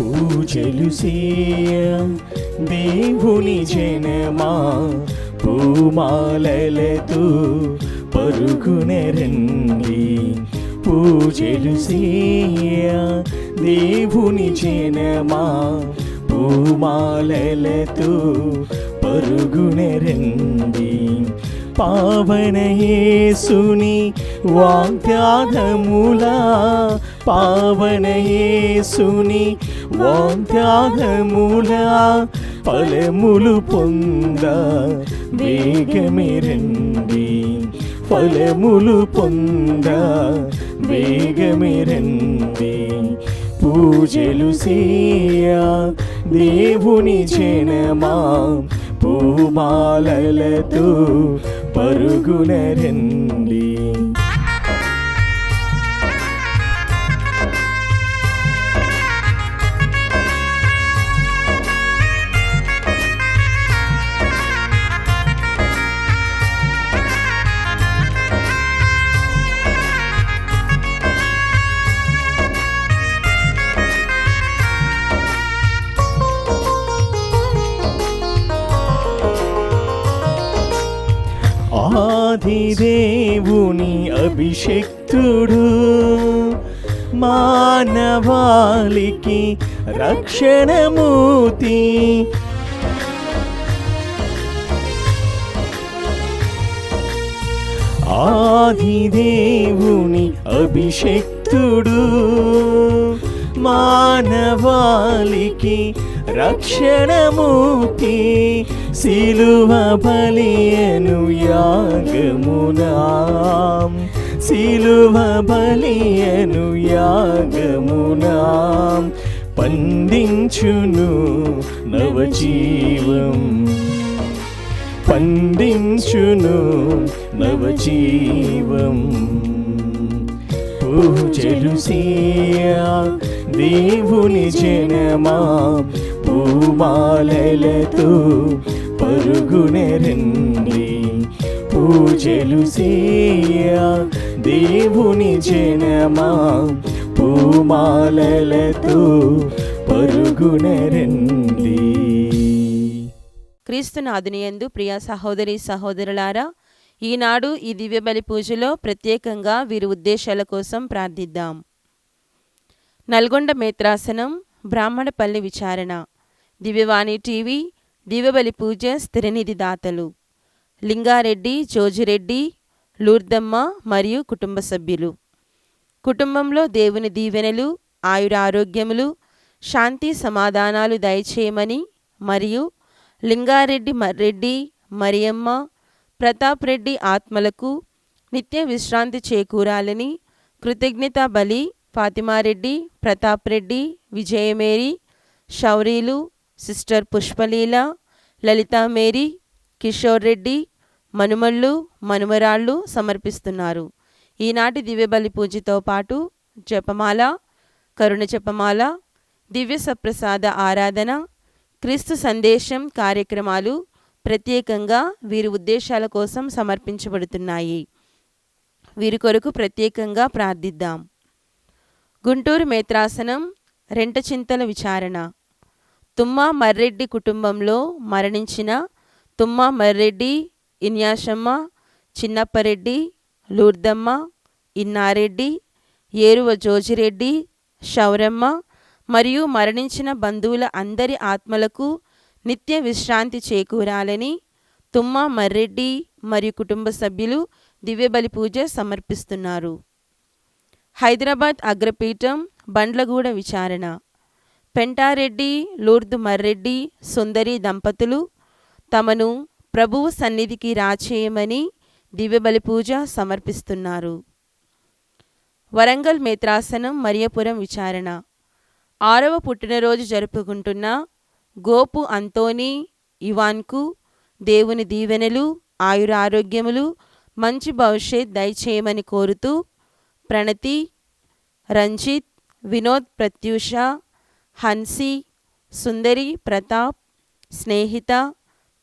పూజలు చేయ దేవుని జనమా, పూమాలలతో పరుగున రండి. పూజలు చేయ దేవుని జనమా, పూమాలలతో పరుగున రండి. పావన యేసుని వాగ్దానములా, పావన యేసుని వాగ్దానములా ఫలములు పొంద వేగమే రండి. ఫలములు పొంద వేగమే రండి. పూజలు చేయ దేవుని జనమా, పూమాలలతో పరుగున రండి. ఆదిదేవుని అభిషిక్తుడు, మానవాళికి రక్షణమూర్తి. ఆదిదేవుని అభిషిక్తుడు, మానవాళికి రక్షణమూర్తి. సిలువ బలియను యాగమునా, సిలువ బలియను యాగమునా పండించును నవజీవం, పండించును నవజీవం. పూజలు చేయ దేవుని జనమా, పూమాలలతో పరుగున రండి. పూజలు చేయ దేవుని జనమా, పూమాలలతో పరుగున రండి. క్రీస్తునాథునియందు ప్రియ సహోదరి సహోదరులారా, ఈనాడు ఈ దివ్యబలి పూజలో ప్రత్యేకంగా వీరి ఉద్దేశాల కోసం ప్రార్థిద్దాం. నల్గొండ మేత్రాసనం, బ్రాహ్మణపల్లి విచారణ, దివ్యవాణి టీవీ, దివ్యబలి పూజ స్థిరనిధి దాతలు లింగారెడ్డి, జోజిరెడ్డి, లూర్దమ్మ మరియు కుటుంబ సభ్యులు. కుటుంబంలో దేవుని దీవెనలు, ఆయురారోగ్యములు, శాంతి సమాధానాలు దయచేయమని మరియు లింగారెడ్డి రెడ్డి, మరియమ్మ, ప్రతాప్ రెడ్డి ఆత్మలకు నిత్య విశ్రాంతి చేకూరాలని కృతజ్ఞతా బలి ఫాతిమారెడ్డి, ప్రతాప్ రెడ్డి, విజయమేరి, శౌరీలు, సిస్టర్ పుష్పలీల, లలితా మేరీ, కిషోర్ రెడ్డి, మనుమళ్ళు, మనుమరాళ్ళు సమర్పిస్తున్నారు. ఈనాటి దివ్యబలి పూజతో పాటు జపమాల, కరుణ జపమాల, దివ్య సప్రసాద ఆరాధన, క్రీస్తు సందేశం కార్యక్రమాలు ప్రత్యేకంగా వీరి ఉద్దేశాల కోసం సమర్పించబడుతున్నాయి. వీరి కొరకు ప్రత్యేకంగా ప్రార్థిద్దాం. గుంటూరు మేత్రాసనం, రెంటచింతల విచారణ, తుమ్మా మర్రెడ్డి కుటుంబంలో మరణించిన తుమ్మా మర్రెడ్డి, ఇన్యాషమ్మ, చిన్నప్పరెడ్డి, లూర్దమ్మ, ఇన్నారెడ్డి, ఏరువ జోజిరెడ్డి, శౌరమ్మ మరియు మరణించిన బంధువుల అందరి ఆత్మలకు నిత్య విశ్రాంతి చేకూరాలని తుమ్మా మర్రెడ్డి మరియు కుటుంబ సభ్యులు దివ్యబలి పూజ సమర్పిస్తున్నారు. హైదరాబాద్ అగ్రపీఠం, బండ్లగూడ విచారణ, పెంటారెడ్డి, లూర్దు మర్రెడ్డి, సుందరి దంపతులు తమను ప్రభువు సన్నిధికి రాచేయమని దివ్యబలి పూజ సమర్పిస్తున్నారు. వరంగల్ మేత్రాసనం, మరియపురం విచారణ, 6వ పుట్టినరోజు జరుపుకుంటున్న గోపు అంతోని ఇవాన్కు దేవుని దీవెనలు, ఆయురారోగ్యములు, మంచి భవిష్యత్ దయచేయమని కోరుతూ ప్రణతి, రంజిత్, వినోద్, ప్రత్యూష, హన్సీ, సుందరి, ప్రతాప్, స్నేహిత,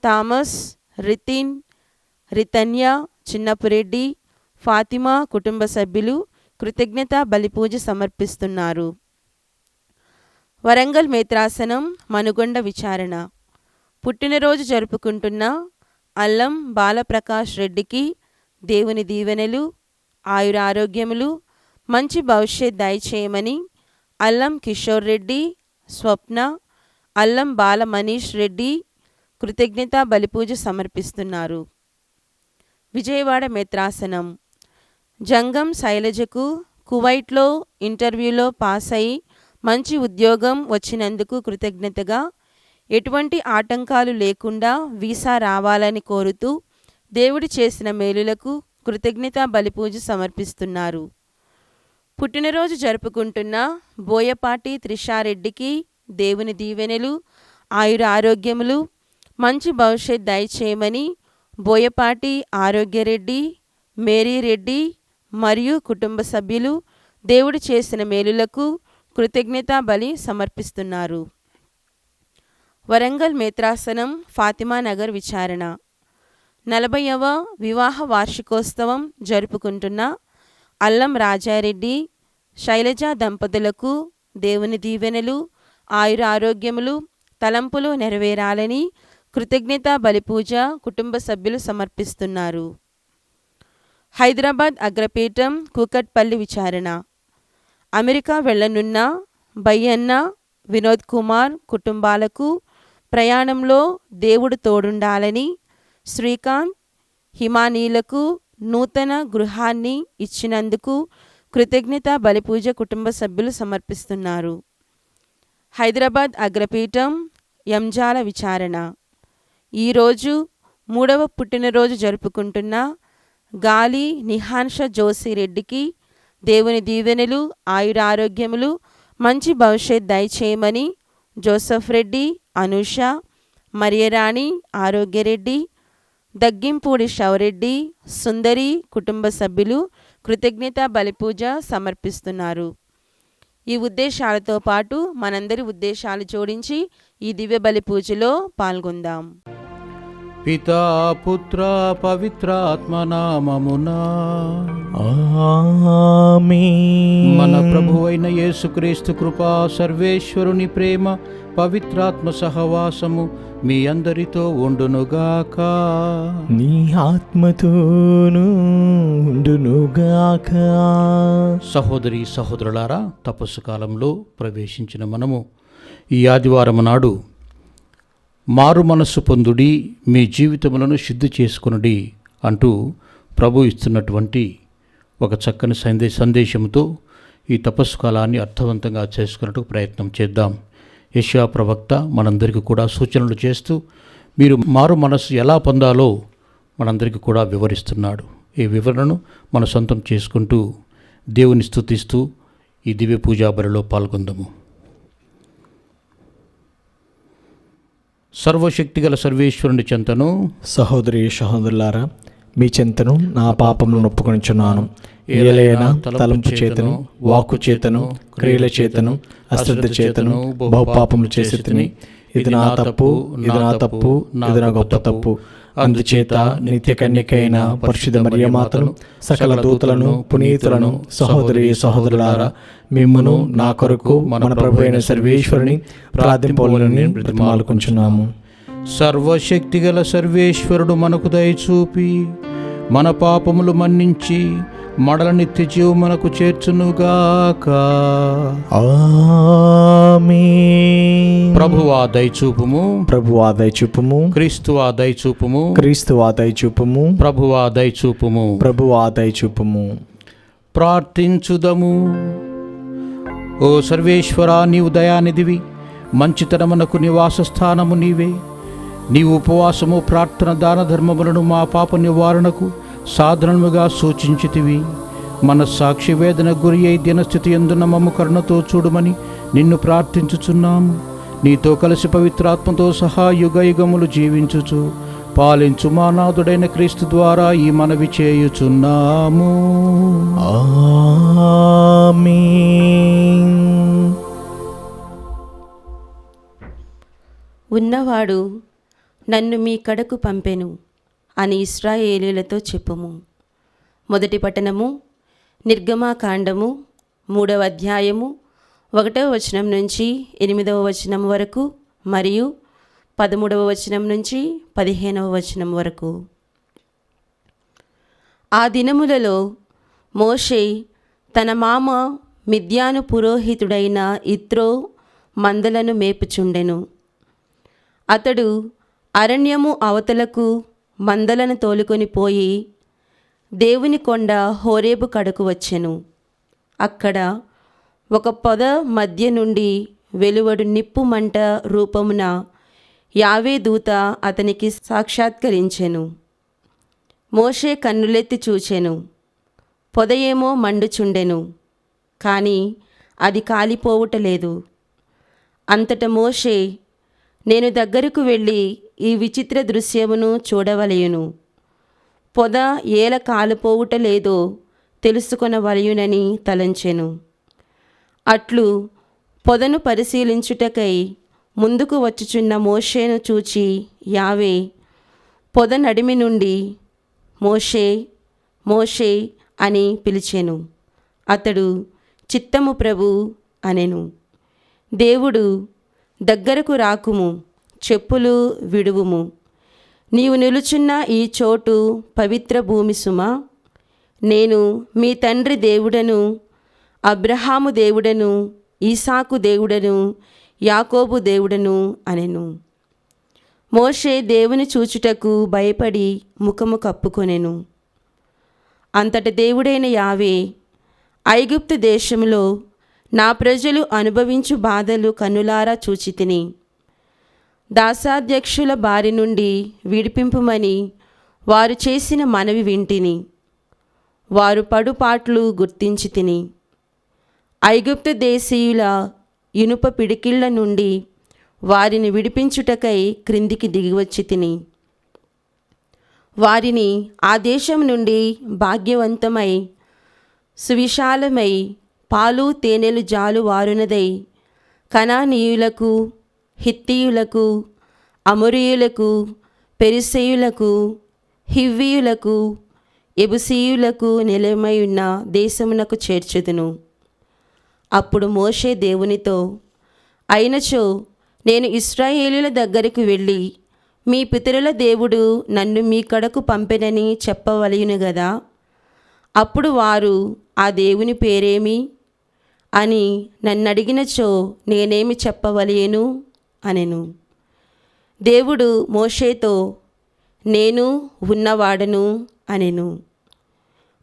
థామస్, రితిన్, రితన్య, చిన్నపురెడ్డి, ఫాతిమా కుటుంబ సభ్యులు కృతజ్ఞత బలిపూజ సమర్పిస్తున్నారు. వరంగల్ మేత్రాసనం మనుగొండ విచారణ. పుట్టినరోజు జరుపుకుంటున్న అల్లం బాలప్రకాష్ రెడ్డికి దేవుని దీవెనలు, ఆయురారోగ్యములు, మంచి భవిష్యత్ దయచేయమని అల్లం కిషోర్ రెడ్డి, స్వప్న, అల్లం బాల మనీష్ రెడ్డి కృతజ్ఞతా బలిపూజ సమర్పిస్తున్నారు. విజయవాడ మేత్రాసనం జంగం శైలజకు కువైట్లో ఇంటర్వ్యూలో పాస్ అయి మంచి ఉద్యోగం వచ్చినందుకు కృతజ్ఞతగా ఎటువంటి ఆటంకాలు లేకుండా వీసా రావాలని కోరుతూ దేవుడు చేసిన మేలులకు కృతజ్ఞతా బలిపూజ సమర్పిస్తున్నారు. పుట్టినరోజు జరుపుకుంటున్న బోయపాటి త్రిషారెడ్డికి దేవుని దీవెనలు, ఆయుర ఆరోగ్యములు, మంచి భవిష్యత్ దయచేయమని బోయపాటి ఆరోగ్యరెడ్డి, మేరీరెడ్డి మరియు కుటుంబ సభ్యులు దేవుడు చేసిన మేలులకు కృతజ్ఞతా బలి సమర్పిస్తున్నారు. వరంగల్ మేత్రాసనం ఫాతిమా నగర్ విచారణ. 40వ వివాహ వార్షికోత్సవం జరుపుకుంటున్న అల్లం రాజారెడ్డి, శైలజ దంపతులకు దేవుని దీవెనలు, ఆయుర ఆరోగ్యములు, తలంపులు నెరవేరాలని కృతజ్ఞతా బలిపూజ కుటుంబ సభ్యులు సమర్పిస్తున్నారు. హైదరాబాద్ అగ్రపీఠం కూకట్పల్లి విచారణ. అమెరికా వెళ్లనున్న బయ్యన్న, వినోద్ కుమార్ కుటుంబాలకు ప్రయాణంలో దేవుడు తోడుండాలని శ్రీకాంత్, హిమానీలకు నూతన గృహాన్ని ఇచ్చినందుకు కృతజ్ఞతా బలిపూజ కుటుంబ సభ్యులు సమర్పిస్తున్నారు. హైదరాబాద్ అగ్రపీఠం ఎంజాల విచారణ. ఈరోజు 3వ పుట్టినరోజు జరుపుకుంటున్న గాలి నిహాన్ష జోసిరెడ్డికి దేవుని దీవెనలు, ఆయుర ఆరోగ్యములు, మంచి భవిష్యత్ దయచేయమని జోసఫ్ రెడ్డి, అనూష, మరియరాణి, ఆరోగ్యరెడ్డి, దగ్గింపూడి షవరెడ్డి, సుందరి కుటుంబ సభ్యులు కృతజ్ఞతా బలిపూజ సమర్పిస్తున్నారు. ఈ ఉద్దేశాలతో పాటు మనందరి ఉద్దేశాలు జోడించి ఈ దివ్య బలి పూజలో పాల్గొందాం. పితా పుత్ర పవిత్రాత్మ నామమున ఆమేన్. మన ప్రభువైన యేసుక్రీస్తు కృపా, సర్వేశ్వరుని ప్రేమ, పవిత్రాత్మ సహవాసము మీ అందరితో ఉండునుగాక. నీ ఆత్మతోనూ ఉండునుగాక. సహోదరి సహోదరులారా, తపస్సు కాలంలో ప్రవేశించిన మనము ఈ ఆదివారం నాడు మారు మనస్సు పొందుడి, మీ జీవితములను శుద్ధి చేసుకొనుడి అంటూ ప్రభు ఇస్తున్నటువంటి ఒక చక్కని సందేశంతో ఈ తపస్సు కాలాన్ని అర్థవంతంగా చేసుకున్నట్టు ప్రయత్నం చేద్దాం. యెషయా ప్రవక్త మనందరికీ కూడా సూచనలు చేస్తూ మీరు మారు మనస్సు ఎలా పొందాలో మనందరికీ కూడా వివరిస్తున్నాడు. ఈ వివరణను మన సొంతం చేసుకుంటూ దేవుని స్తుతిస్తూ ఈ దివ్య పూజా బలిలో పాల్గొందాము. సర్వశక్తిగల సర్వేశ్వరుని చెంతను సహోదరి సహోదరులారా, మీ చెంతను నా పాపములను ఒప్పుకొనుచున్నాను. ఏలైనా తలంపు చేతను, వాక్కు చేతను, క్రియల చేతను, అశ్రద్ధ చేతను బహుపాపములు చేసి తిని, ఇది నా తప్పు, ఇది నా తప్పు, ఇది నా గొప్ప తప్పు. అందుచేత నిత్య కన్యకైన పరిశుద్ధ మరియమాతను, సకల దూతలను, పునీతులను, సహోదరి సహోదరులారా, మిమ్మును నా కొరకు మన ప్రభు అయిన సర్వేశ్వరుని ప్రార్థింపవలెనని బ్రతిమాలుకొంచున్నాము. సర్వశక్తిగల సర్వేశ్వరుడు మనకు దయచూపి మన పాపములు మన్నించి మడల నిత్య జీవు మనకు చేర్చునుగాక. ఆమేన్. ప్రభువా దయచూపుము, ప్రభువా దయచూపుము, క్రీస్తువా దయచూపుము, క్రీస్తువా దయచూపుము, ప్రభువా దయచూపుము. ప్రభువా దయచూపుము. ప్రార్థించుదము. ఓ సర్వేశ్వరా, నీవు దయానిధివి, మంచితనమునకు నివాస స్థానము నీవే. నీవు ఉపవాసము, ప్రార్థన, దాన ధర్మములను మా పాప నివారణకు సాధనముగా సూచించితివి. మన సాక్షి వేదన గురి అయి దినస్థితి ఎందున్న మమ్ము కరుణతో చూడమని నిన్ను ప్రార్థించుచున్నాము. నీతో కలిసి పవిత్రాత్మతో సహా యుగ యుగములు జీవించుచు పాలించు మా నాథుడైన క్రీస్తు ద్వారా ఈ మనవి చేయుచున్నాము. ఆమేన్. ఉన్నవాడు నన్ను మీ కడకు పంపెను అని ఇశ్రాయేలీయులతో చెప్పుము. మొదటి పట్టణము నిర్గమాకాండము 3వ అధ్యాయము 1వ వచనం నుంచి 8వ వచనం వరకు మరియు 13వ వచనం నుంచి 15వ వచనం వరకు. ఆ దినములలో మోషే తన మామ మిద్యాను పురోహితుడైన ఇత్రో మందలను మేపుచుండెను. అతడు అరణ్యము అవతలకు మందలను తోలుకొని పోయి దేవుని కొండ హోరేబు కడకు వచ్చెను. అక్కడ ఒక పొద మధ్య నుండి వెలువడు నిప్పు మంట రూపమున యావే దూత అతనికి సాక్షాత్కరించెను. మోషే కన్నులెత్తి చూచెను. పొద ఏమో మండుచుండెను, కానీ అది కాలిపోవుటలేదు. అంతట మోషే, నేను దగ్గరకు వెళ్ళి ఈ విచిత్ర దృశ్యమును చూడవలయును, పొద ఏల కాలిపోవుటలేదో తెలుసుకొనవలయునని తలంచెను. అట్లు పొదను పరిశీలించుటకై ముందుకు వచ్చుచున్న మోషేను చూచి యావే పొద నడిమి నుండి మోషే, మోషే అని పిలిచెను. అతడు చిత్తము ప్రభు అనెను. దేవుడు, దగ్గరకు రాకుము, చెప్పులు విడువుము, నీవు నిలుచున్న ఈ చోటు పవిత్ర భూమి సుమా. నేను మీ తండ్రి దేవుడను, అబ్రహాము దేవుడను, ఈసాకు దేవుడను, యాకోబు దేవుడను అనెను. మోషే దేవుని చూచుటకు భయపడి ముఖము కప్పుకొనెను. అంతట దేవుడైన యావే, ఐగుప్తు దేశంలో నా ప్రజలు అనుభవించు బాధలు కన్నులారా చూచితిని. దాసాధ్యక్షుల బారి నుండి విడిపింపుమని వారు చేసిన మనవి వింటిని. వారు పడుపాట్లు గుర్తించి తిని. ఐగుప్తు దేశీయుల ఇనుప పిడికిళ్ల నుండి వారిని విడిపించుటకై క్రిందికి దిగివచ్చి తిని. వారిని ఆ దేశం నుండి భాగ్యవంతమై సువిశాలమై పాలు తేనెలు జాలు వారునదై కనానీయులకు, హిత్తీయులకు, అమోరీయులకు, పెరిసెయులకు, హివ్వీయులకు, యెబూసీయులకు నిలయమై ఉన్న దేశమునకు చేర్చుదును. అప్పుడు మోషే దేవునితో, అయినచో నేను ఇశ్రాయేలీయుల దగ్గరికి వెళ్ళి మీ పితరుల దేవుడు నన్ను మీ కడకు పంపెనని చెప్పవలయును గదా. అప్పుడు వారు ఆ దేవుని పేరేమి అని నన్నడిగినచో నేనేమి చెప్పవలయను అనెను. దేవుడు మోషేతో, నేను ఉన్నవాడను అనెను.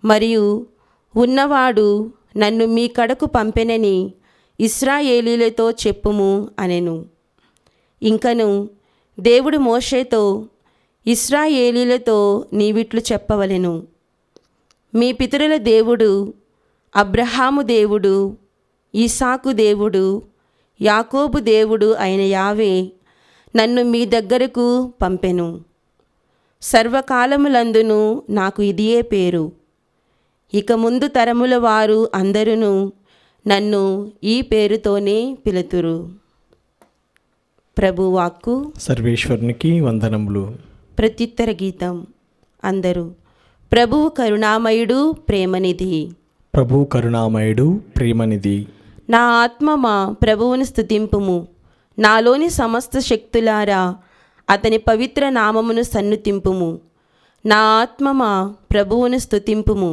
మరియు ఉన్నవాడు నన్ను మీ కడకు పంపెనని ఇశ్రాయేలీయులతో చెప్పుము అనెను. ఇంకను దేవుడు మోషేతో, ఇశ్రాయేలీయులతో నీవిట్లు చెప్పవలెను, మీ పితరుల దేవుడు, అబ్రహాము దేవుడు, ఈసాకు దేవుడు, యాకోబు దేవుడు అయిన యావే నన్ను మీ దగ్గరకు పంపెను. సర్వకాలములందును నాకు ఇదియే పేరు. ఇక ముందు తరముల వారు అందరూ నన్ను ఈ పేరుతోనే పిలుతురు. ప్రభువాక్కు. సర్వేశ్వరునికి వందనములు. ప్రత్యుత్తర గీతం. అందరూ ప్రభువు కరుణామయుడు ప్రేమనిధి. ప్రభు కరుణామయుడు ప్రేమనిధి. నా ఆత్మ మా ప్రభువును స్తుతింపుము. నాలోని సమస్త శక్తులారా అతని పవిత్ర నామమును సన్నుతింపుము. నా ఆత్మ మా ప్రభువును స్తుతింపుము.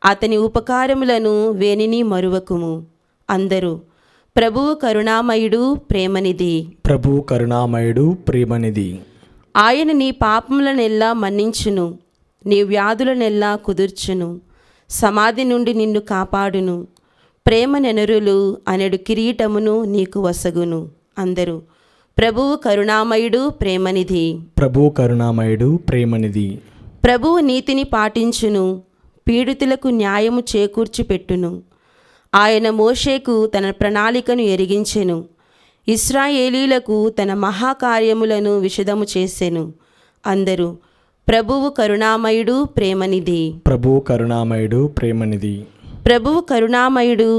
అతని ఉపకారములను వేనిని మరువకుము. అందరూ ప్రభువు కరుణామయుడు ప్రేమనిధి. ప్రభు కరుణామయుడు ప్రేమనిధి. ఆయన నీ పాపములనెల్లా మన్నించును, నీ వ్యాధులనెల్లా కుదుర్చును, సమాధి నుండి నిన్ను కాపాడును, ప్రేమ నెనరులు అనెడు కిరీటమును నీకు వసగును. అందరూ ప్రభువు కరుణామయుడు ప్రేమనిధి. ప్రభు కరుణామయుడు ప్రేమనిధి. ప్రభువు నీతిని పాటించును, పీడితులకు న్యాయము చేకూర్చి పెట్టును. ఆయన మోషేకు తన ప్రణాళికను ఎరిగించెను, ఇశ్రాయేలీలకు తన మహాకార్యములను విశదము చేసెను. అందరూ ప్రభువు కరుణామయుడు ప్రేమనిధి. ప్రభు కరుణామయుడు ప్రేమనిధి. ప్రభువు కరుణామయుడు,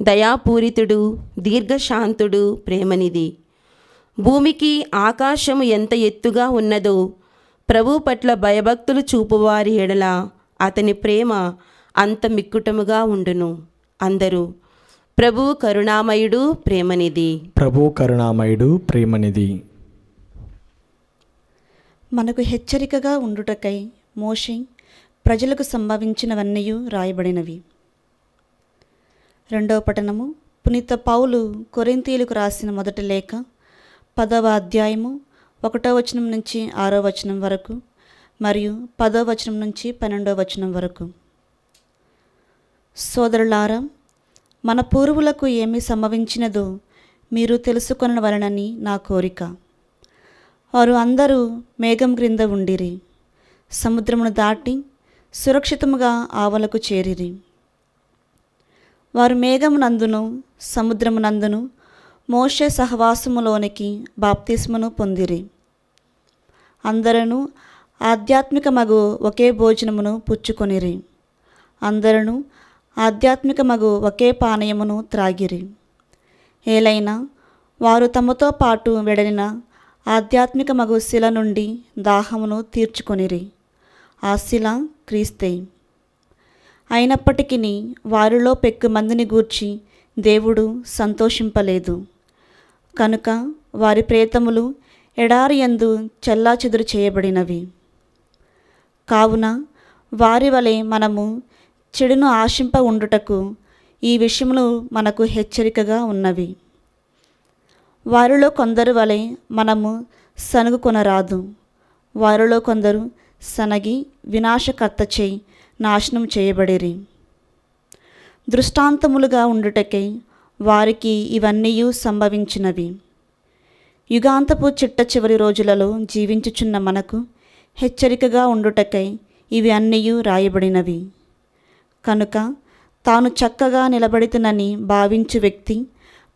దయాపూరితుడు, దీర్ఘశాంతుడు, ప్రేమనిధి. భూమికి ఆకాశము ఎంత ఎత్తుగా ఉన్నదో ప్రభు పట్ల భయభక్తులు చూపువారి ఎడల అతని ప్రేమ అంత మిక్కుటముగా ఉండును. అందరూ ప్రభువు కరుణామయుడు ప్రేమనిధి. ప్రభు కరుణామయుడు ప్రేమనిధి. మనకు హెచ్చరికగా ఉండుటకై మోషే ప్రజలకు సంభవించినవన్నీ రాయబడినవి. రెండవ పఠనము పునీత పౌలు కొరింథీయులకు రాసిన మొదటి లేఖ 10వ అధ్యాయము 1వ వచనం నుంచి 6వ వచనం వరకు మరియు 10వ వచనం నుంచి 12వ వచనం వరకు. సోదరులారా, మన పూర్వులకు ఏమి సంభవించినదో మీరు తెలుసుకొనవలెనని నా కోరిక. వారు అందరూ మేఘం క్రింద ఉండిరి, సముద్రమును దాటి సురక్షితముగా ఆవలకు చేరిరి. వారు మేఘమునందును సముద్రమునందును మోషే సహవాసములోనికి బాప్తిస్మను పొందిరి. అందరూ ఆధ్యాత్మిక మగు ఒకే భోజనమును పుచ్చుకొనిరి. అందరూ ఆధ్యాత్మిక మగు ఒకే పానీయమును త్రాగిరి. ఏలైనా వారు తమతో పాటు వెడలిన ఆధ్యాత్మిక మగు శిల నుండి దాహమును తీర్చుకొనిరి. ఆ శిల క్రీస్తే. అయినప్పటికీ వారిలో పెక్కు మందిని గూర్చి దేవుడు సంతోషింపలేదు. కనుక వారి ప్రేతములు ఎడారి యందు చెల్లాచెదురు చేయబడినవి. కావున వారి వలె మనము చెడును ఆశింప ఉండుటకు ఈ విషయములు మనకు హెచ్చరికగా ఉన్నవి. వారిలో కొందరు వలె మనము సనుగుకొనరాదు. వారిలో కొందరు సనగి వినాశకర్తచే నాశనం చేయబడిరి. దృష్టాంతములుగా ఉండుటకై వారికి ఇవన్నీ సంభవించినవి. యుగాంతపు చిట్ట చివరి రోజులలో జీవించుచున్న మనకు హెచ్చరికగా ఉండుటకై ఇవి అన్నీ రాయబడినవి. కనుక తాను చక్కగా నిలబడితునని భావించు వ్యక్తి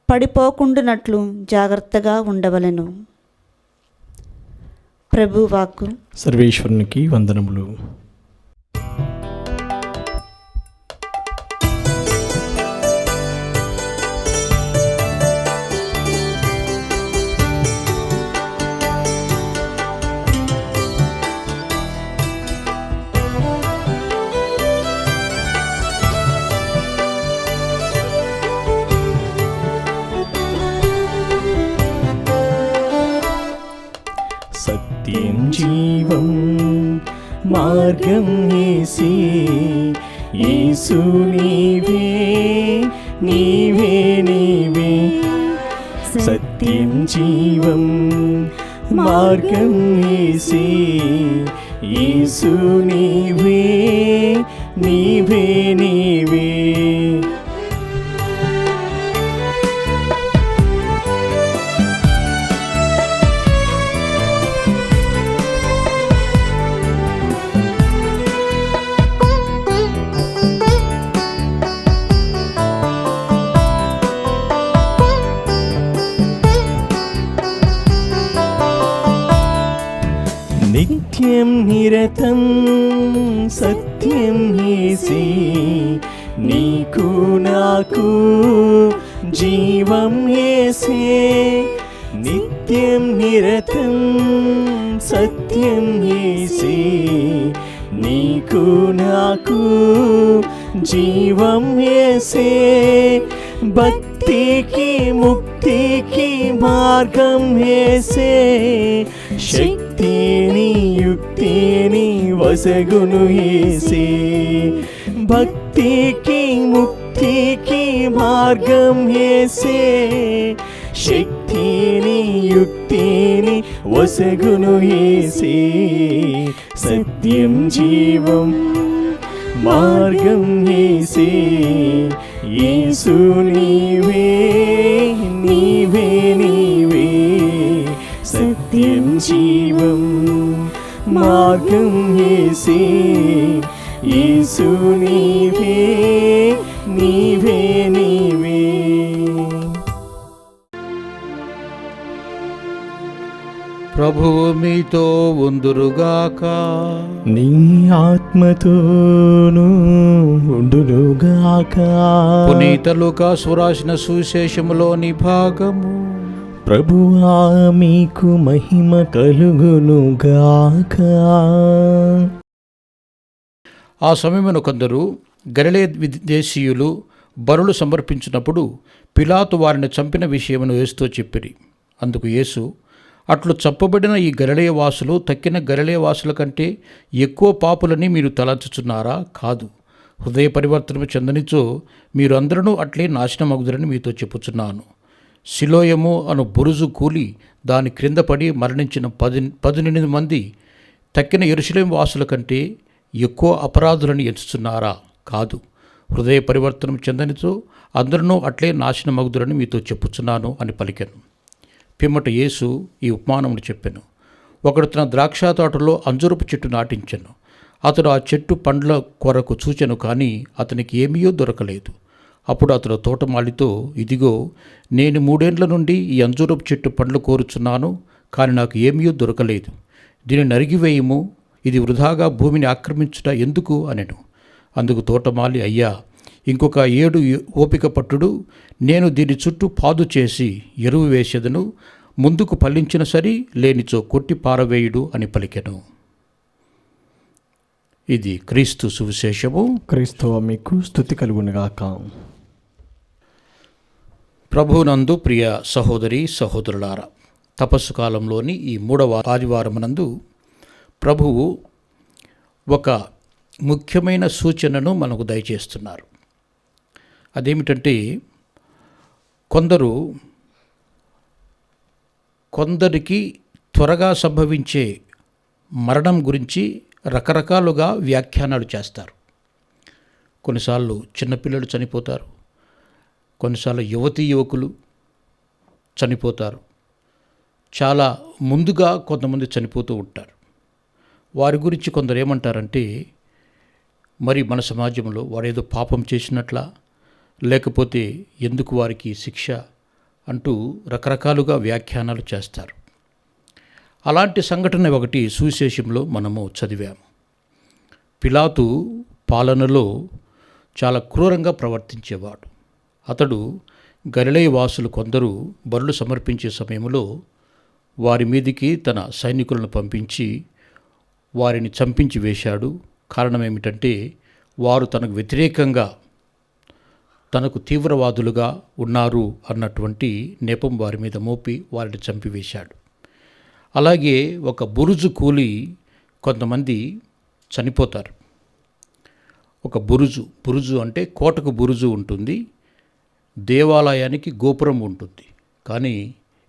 పడిపోకుండునట్లు జాగ్రత్తగా ఉండవలెను. ప్రభువాక్కు. సర్వేశ్వరునికి వందనములు. సత్యం జీవం మార్గం యేసే, యేసు నీవే నీవే నీవే. సత్యం జీవం మార్గం యేసే, యేసు నీవే నీవే నీవే. నిత్యం నిరతం సత్యం యేసే, నీకు నాకు జీవం యేసే. నిత్యం నిరతం సత్యం యేసే, నీకు నాకు జీవం యేసే. భక్తికి ముక్తికి మార్గం యేసే, శక్తిని యుక్తిని వసగును యేసే. భక్తికి ముక్తికి మార్గం యేసే, శక్తిని యుక్తిని వసగును యేసే. సత్యం జీవం మార్గం యేసే, యేసు నీవే నీవే నీవే. సత్యం జీవం మార్గం యేసే, యేసు నీవే నీవే నీవే. ప్రభువు మీతో ఉందురుగాక. నీ ఆత్మతోనూ ఉండునుగాక. పునీత లూకాసు రాసిన సువిశేషములోని భాగము. ప్రభువా మీకు మహిమ కలుగునుగాక. ఆ సమయమున కొందరు గలిలయ దేశీయులు బలులు సమర్పించినప్పుడు పిలాతు వారిని చంపిన విషయమును యేసుతో చెప్పిరి. అందుకు యేసు, అట్లు చంపబడిన ఈ గలిలయ వాసులు తక్కిన గలిలయ వాసుల కంటే ఎక్కువ పాపులని మీరు తలంచుచున్నారా? కాదు. హృదయ పరివర్తనము చెందనిచో మీరు అందరూ అట్లే నాశనమగుదురని మీతో చెప్పుచున్నాను. సిలోయము అను బురుజు కూలి దాని క్రింద పడి మరణించిన 18 మంది తక్కిన యెరూషలేము వాసుల కంటే ఎక్కువ అపరాధులని ఎంచుచున్నారా? కాదు. హృదయ పరివర్తనం చెందనిచో అందరూ అట్లే నాశనమగుదురని మీతో చెప్పుచున్నాను అని పలికెను. పిమ్మట యేసు ఈ ఉపమానమును చెప్పెను. ఒకడు తన ద్రాక్ష తోటలో అంజూరపు చెట్టు నాటించెను. అతడు ఆ చెట్టు పండ్ల కొరకు చూచెను, కానీ అతనికి ఏమీయో దొరకలేదు. అప్పుడు అతడు తోటమాలితో, ఇదిగో, నేను 3 ఏండ్ల నుండి ఈ అంజూరపు చెట్టు పండ్లు కోరుచున్నాను, కానీ నాకు ఏమీయో దొరకలేదు. దీన్ని నరిగివేయము, ఇది వృధాగా భూమిని ఆక్రమించుట ఎందుకు అనెను. అందుకు తోటమాలి, అయ్యా, ఇంకొక 7 ఓపిక పట్టుడు, నేను దీని చుట్టూ పాదు చేసి ఎరువు వేసేదను, ముందుకు ఫలించిన సరి, లేనిచో కొట్టి పారవేయుడు అని పలికెను. ఇది క్రీస్తు సువిశేషము. క్రీస్తువ మీకు స్తుతి కలుగునుగాక. ప్రభువునందు ప్రియ సహోదరి సహోదరులారా, తపస్సు కాలంలోని ఈ 3వ ఆదివారమునందు ప్రభువు ఒక ముఖ్యమైన సూచనను మనకు దయచేస్తున్నారు. అదేమిటంటే, కొందరికి త్వరగా సంభవించే మరణం గురించి రకరకాలుగా వ్యాఖ్యానాలు చేస్తారు. కొన్నిసార్లు చిన్నపిల్లలు చనిపోతారు, కొన్నిసార్లు యువకులు చనిపోతారు, చాలా ముందుగా కొంతమంది చనిపోతూ ఉంటారు. వారి గురించి కొందరు ఏమంటారంటే, మరి మన సమాజంలో వాడేదో పాపం చేసినట్లా, లేకపోతే ఎందుకు వారికి శిక్ష అంటూ రకరకాలుగా వ్యాఖ్యానాలు చేస్తారు. అలాంటి సంఘటన ఒకటి సువిశేషంలో మనము చదివాము. పిలాతు పాలనలో చాలా క్రూరంగా ప్రవర్తించేవాడు. అతడు గలిలయ వాసులు కొందరు బలులు సమర్పించే సమయంలో వారి మీదికి తన సైనికులను పంపించి వారిని చంపించి వేశాడు. కారణం ఏమిటంటే, వారు తనకు వ్యతిరేకంగా, తనకు తీవ్రవాదులుగా ఉన్నారు అన్నటువంటి నెపం వారి మీద మోపి వారిని చంపివేశాడు. అలాగే ఒక బురుజు కూలి కొంతమంది చనిపోతారు. ఒక బురుజు అంటే కోటకు బురుజు ఉంటుంది, దేవాలయానికి గోపురం ఉంటుంది. కానీ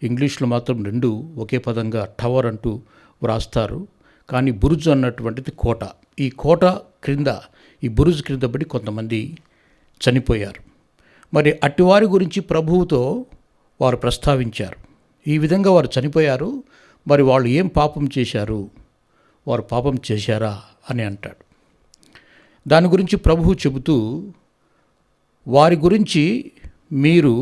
ఇంగ్లీష్లో మాత్రం 2 ఒకే పదంగా టవర్ అంటూ వ్రాస్తారు. కానీ బురుజు అన్నటువంటిది కోట. ఈ కోట క్రింద, ఈ బురుజు క్రింద పడి కొంతమంది చనిపోయారు. మరి అట్టివారి గురించి ప్రభువుతో వారు ప్రస్తావించారు. ఈ విధంగా వారు చనిపోయారు, మరి వాళ్ళు ఏం పాపం చేశారు, వారు పాపం చేశారా అని అంటాడు. దాని గురించి ప్రభువు చెబుతూ, వారి గురించి మీరు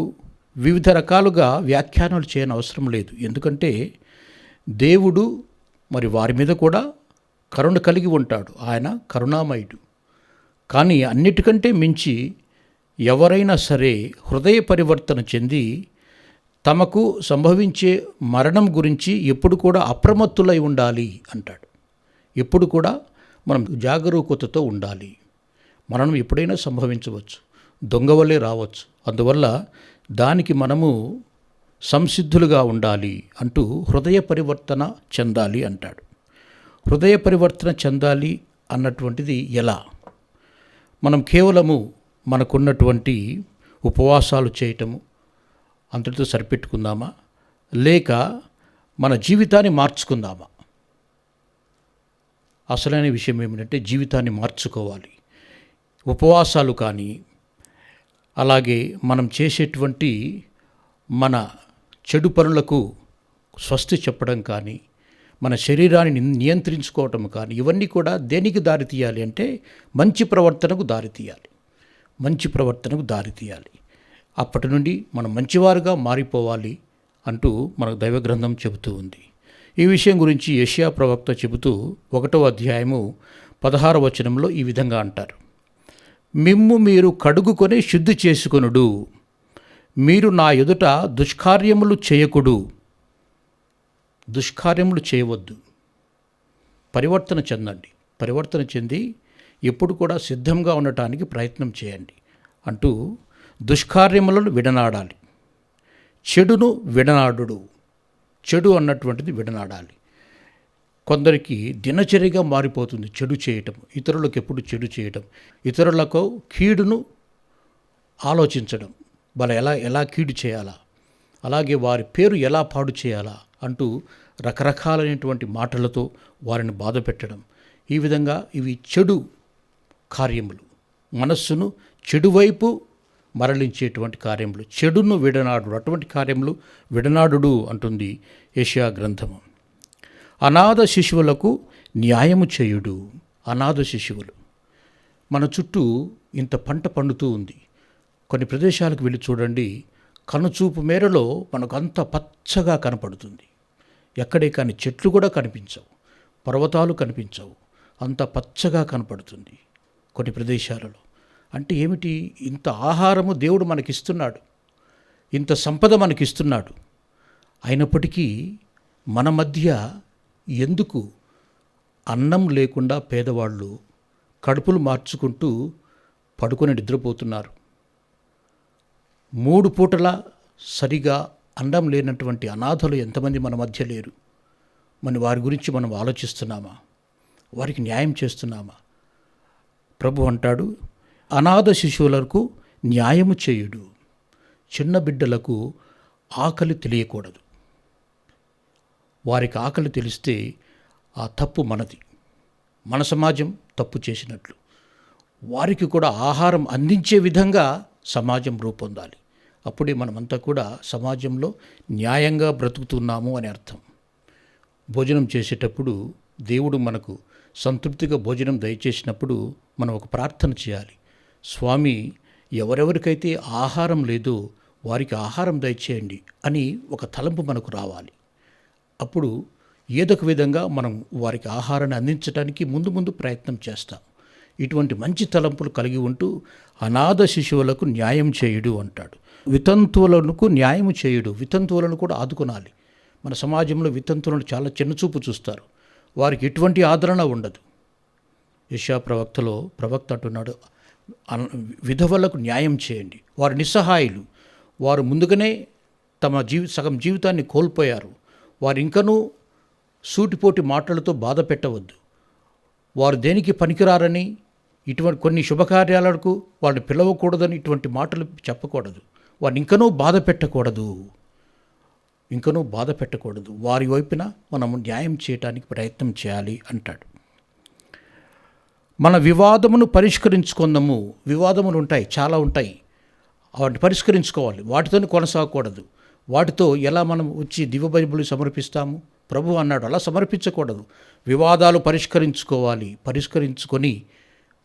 వివిధ రకాలుగా వ్యాఖ్యానాలు చేయని అవసరం లేదు. ఎందుకంటే దేవుడు మరి వారి మీద కూడా కరుణ కలిగి ఉంటాడు. ఆయన కరుణామయుడు. కానీ అన్నిటికంటే మించి ఎవరైనా సరే హృదయ పరివర్తన చెంది తమకు సంభవించే మరణం గురించి ఎప్పుడు కూడా అప్రమత్తులై ఉండాలి అంటాడు. ఎప్పుడు కూడా మనం జాగరూకతతో ఉండాలి. మరణం ఎప్పుడైనా సంభవించవచ్చు, దొంగవలే రావచ్చు. అందువల్ల దానికి మనము సంసిద్ధులుగా ఉండాలి అంటూ హృదయ పరివర్తన చెందాలి అంటాడు. హృదయ పరివర్తన చెందాలి అన్నటువంటిది ఎలా? మనం కేవలము మనకున్నటువంటి ఉపవాసాలు చేయటము అంతటితో సరిపెట్టుకుందామా, లేక మన జీవితాన్ని మార్చుకుందామా? అసలైన విషయం ఏమిటంటే జీవితాన్ని మార్చుకోవాలి. ఉపవాసాలు కానీ, అలాగే మనం చేసేటువంటి మన చెడు పనులకు స్వస్తి చెప్పడం కానీ, మన శరీరాన్ని నియంత్రించుకోవటం కానీ, ఇవన్నీ కూడా దేనికి దారితీయాలి అంటే మంచి ప్రవర్తనకు దారితీయాలి. మంచి ప్రవర్తనకు దారితీయాలి. అప్పటి నుండి మనం మంచివారుగా మారిపోవాలి అంటూ మనకు దైవ గ్రంథం చెబుతూ ఉంది. ఈ విషయం గురించి యెషయా ప్రవక్త చెబుతూ 1వ అధ్యాయము 16వ వచనంలో ఈ విధంగా అంటారు: మిమ్ము మీరు కడుగుకొని శుద్ధి చేసుకొనుడు, మీరు నా ఎదుట దుష్కార్యములు చేయకుడు. దుష్కార్యములు చేయవద్దు, పరివర్తన చెందండి. పరివర్తన చెంది ఎప్పుడు కూడా సిద్ధంగా ఉండటానికి ప్రయత్నం చేయండి అంటూ దుష్కార్యములను విడనాడాలి. చెడును విడనాడు. చెడు అన్నటువంటిది విడనాడాలి. కొందరికి దినచర్యగా మారిపోతుంది చెడు చేయటం, ఇతరులకు ఎప్పుడు చెడు చేయటం, ఇతరులకు కీడును ఆలోచించడం, వాళ్ళ ఎలా కీడు చేయాలా, అలాగే వారి పేరు ఎలా పాడు చేయాలా అంటూ రకరకాలైనటువంటి మాటలతో వారిని బాధ పెట్టడం. ఈ విధంగా ఇవి చెడు కార్యములు, మనస్సును చెడువైపు మరలించేటువంటి కార్యములు. చెడును విడనాడు, అటువంటి కార్యములు విడనాడు అంటుంది యెషయా గ్రంథము. అనాథ శిశువులకు న్యాయము చేయుడు. అనాథ శిశువులు మన చుట్టూ ఇంత పంట పండుతూ ఉంది. కొన్ని ప్రదేశాలకు వెళ్ళి చూడండి, కనుచూపు మేరలో మనకు అంత పచ్చగా కనపడుతుంది. ఎక్కడే కానీ చెట్లు కూడా కనిపించవు, పర్వతాలు కనిపించవు, అంత పచ్చగా కనపడుతుంది కొన్ని ప్రదేశాలలో. అంటే ఏమిటి? ఇంత ఆహారము దేవుడు మనకిస్తున్నాడు, ఇంత సంపద మనకిస్తున్నాడు. అయినప్పటికీ మన మధ్య ఎందుకు అన్నం లేకుండా పేదవాళ్ళు కడుపులు మార్చుకుంటూ పడుకొని నిద్రపోతున్నారు? 3 పూటల సరిగా అన్నం లేనటువంటి అనాథలు ఎంతమంది మన మధ్య లేరు? వారి గురించి మనం ఆలోచిస్తున్నామా? వారికి న్యాయం చేస్తున్నామా? ప్రభు అంటాడు, అనాథ శిశువులకు న్యాయము చేయుడు. చిన్న బిడ్డలకు ఆకలి తెలియకూడదు. వారికి ఆకలి తెలిస్తే ఆ తప్పు మనది, మన సమాజం తప్పు చేసినట్లు. వారికి కూడా ఆహారం అందించే విధంగా సమాజం రూపొందాలి. అప్పుడే మనమంతా కూడా సమాజంలో న్యాయంగా బ్రతుకుతున్నాము అని అర్థం. భోజనం చేసేటప్పుడు దేవుడు మనకు సంతృప్తిగా భోజనం దయచేసినప్పుడు మనం ఒక ప్రార్థన చేయాలి. స్వామి, ఎవరెవరికైతే ఆహారం లేదో వారికి ఆహారం దయచేయండి అని ఒక తలంపు మనకు రావాలి. అప్పుడు ఏదొక విధంగా మనం వారికి ఆహారాన్ని అందించడానికి ముందు ప్రయత్నం చేస్తాం. ఇటువంటి మంచి తలంపులు కలిగి ఉంటూ అనాథ శిశువులకు న్యాయం చేయుడు అంటాడు. వితంతువులకు న్యాయం చేయుడు. వితంతువులను కూడా ఆదుకోనాలి. మన సమాజంలో వితంతువులను చాలా చిన్నచూపు చూస్తారు, వారికి ఎటువంటి ఆదరణ ఉండదు. యెషయా ప్రవక్త అంటున్నాడు, విధవలకు న్యాయం చేయండి. వారు నిస్సహాయులు, వారు ముందుగానే తమ సగం జీవితాన్ని కోల్పోయారు. వారు ఇంకనూ సూటిపోటి మాటలతో బాధ పెట్టవద్దు. వారు దేనికి పనికిరారని, ఇటువంటి కొన్ని శుభకార్యాలకు వాళ్ళని పిలవకూడదని ఇటువంటి మాటలు చెప్పకూడదు. వారిని ఇంకనూ బాధ పెట్టకూడదు. వారి వైపున మనం న్యాయం చేయడానికి ప్రయత్నం చేయాలి అంటాడు. మన వివాదమును పరిష్కరించుకుందాము. వివాదములు ఉంటాయి, చాలా ఉంటాయి. వాటిని పరిష్కరించుకోవాలి, వాటితోనే కొనసాగకూడదు. వాటితో ఎలా మనం వచ్చి దివ్య బైబిల్ సమర్పిస్తాము? ప్రభు అన్నాడు, అలా సమర్పించకూడదు. వివాదాలు పరిష్కరించుకోవాలి. పరిష్కరించుకొని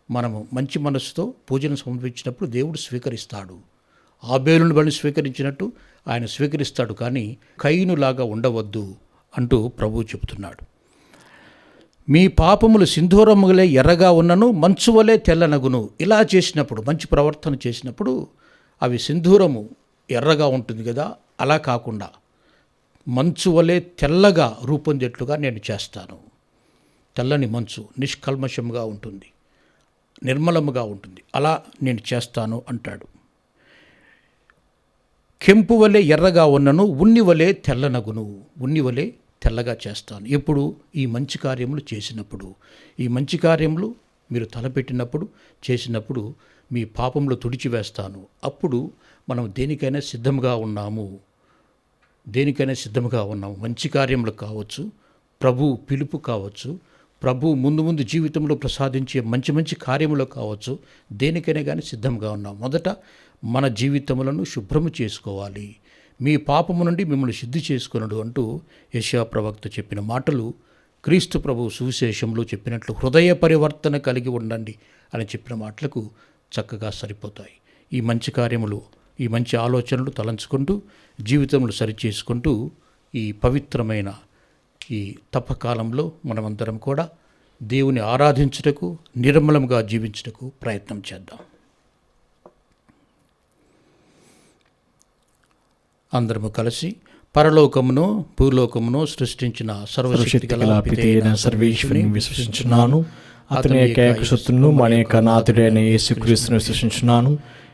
మనము మంచి మనసుతో పూజను సమర్పించినప్పుడు దేవుడు స్వీకరిస్తాడు. ఆబేలుని బలి స్వీకరించినట్టు ఆయన స్వీకరిస్తాడు. కానీ కయీనులాగా ఉండవద్దు అంటూ ప్రభువు చెబుతున్నాడు. మీ పాపములు సింధూరములే ఎర్రగా ఉన్నను మంచువలే తెల్లనగును. ఇలా చేసినప్పుడు, మంచి ప్రవర్తన చేసినప్పుడు అవి సింధూరము ఎర్రగా ఉంటుంది కదా, అలా కాకుండా మంచు వలె తెల్లగా రూపొందేట్లుగా నేను చేస్తాను. తెల్లని మంచు నిష్కల్మషముగా ఉంటుంది, నిర్మలముగా ఉంటుంది, అలా నేను చేస్తాను అంటాడు. కెంపు వలె ఎర్రగా ఉన్నను ఉన్ని వలె తెల్లనగును. ఉన్ని వలె తెల్లగా చేస్తాను. ఎప్పుడు? ఈ మంచి కార్యములు చేసినప్పుడు. ఈ మంచి కార్యములు మీరు తలపెట్టినప్పుడు, చేసినప్పుడు మీ పాపములు తుడిచివేస్తాను. అప్పుడు మనం దేనికైనా సిద్ధంగా ఉన్నాము. మంచి కార్యములు కావచ్చు, ప్రభు పిలుపు కావచ్చు, ప్రభు ముందు జీవితంలో ప్రసాదించే మంచి కార్యములు కావచ్చు, దేనికైనా కానీ సిద్ధంగా ఉన్నాం. మొదట మన జీవితములను శుభ్రము చేసుకోవాలి. మీ పాపము నుండి మిమ్మల్ని శుద్ధి చేసుకొనుడు అంటూ యెషయా ప్రవక్త చెప్పిన మాటలు క్రీస్తు ప్రభు సువిశేషంలో చెప్పినట్లు హృదయ పరివర్తన కలిగి ఉండండి అని చెప్పిన మాటలకు చక్కగా సరిపోతాయి. ఈ మంచి కార్యములు, ఈ మంచి ఆలోచనలు తలంచుకుంటూ జీవితములు సరిచేసుకుంటూ ఈ పవిత్రమైన ఈ తపకాలంలో మనమందరం కూడా దేవుని ఆరాధించుటకు, నిర్మలంగా జీవించుటకు ప్రయత్నం చేద్దాం. అందరము కలిసి పరలోకమును భూలోకమును సృష్టించిన సర్వశక్తిగల పితైన సర్వేశ్వరుని విశ్వసించున్నాను. అతని ఏకైక సత్తును మన యొక్క నాథుడైన యేసుక్రీస్తును విశ్వసించున్నాను.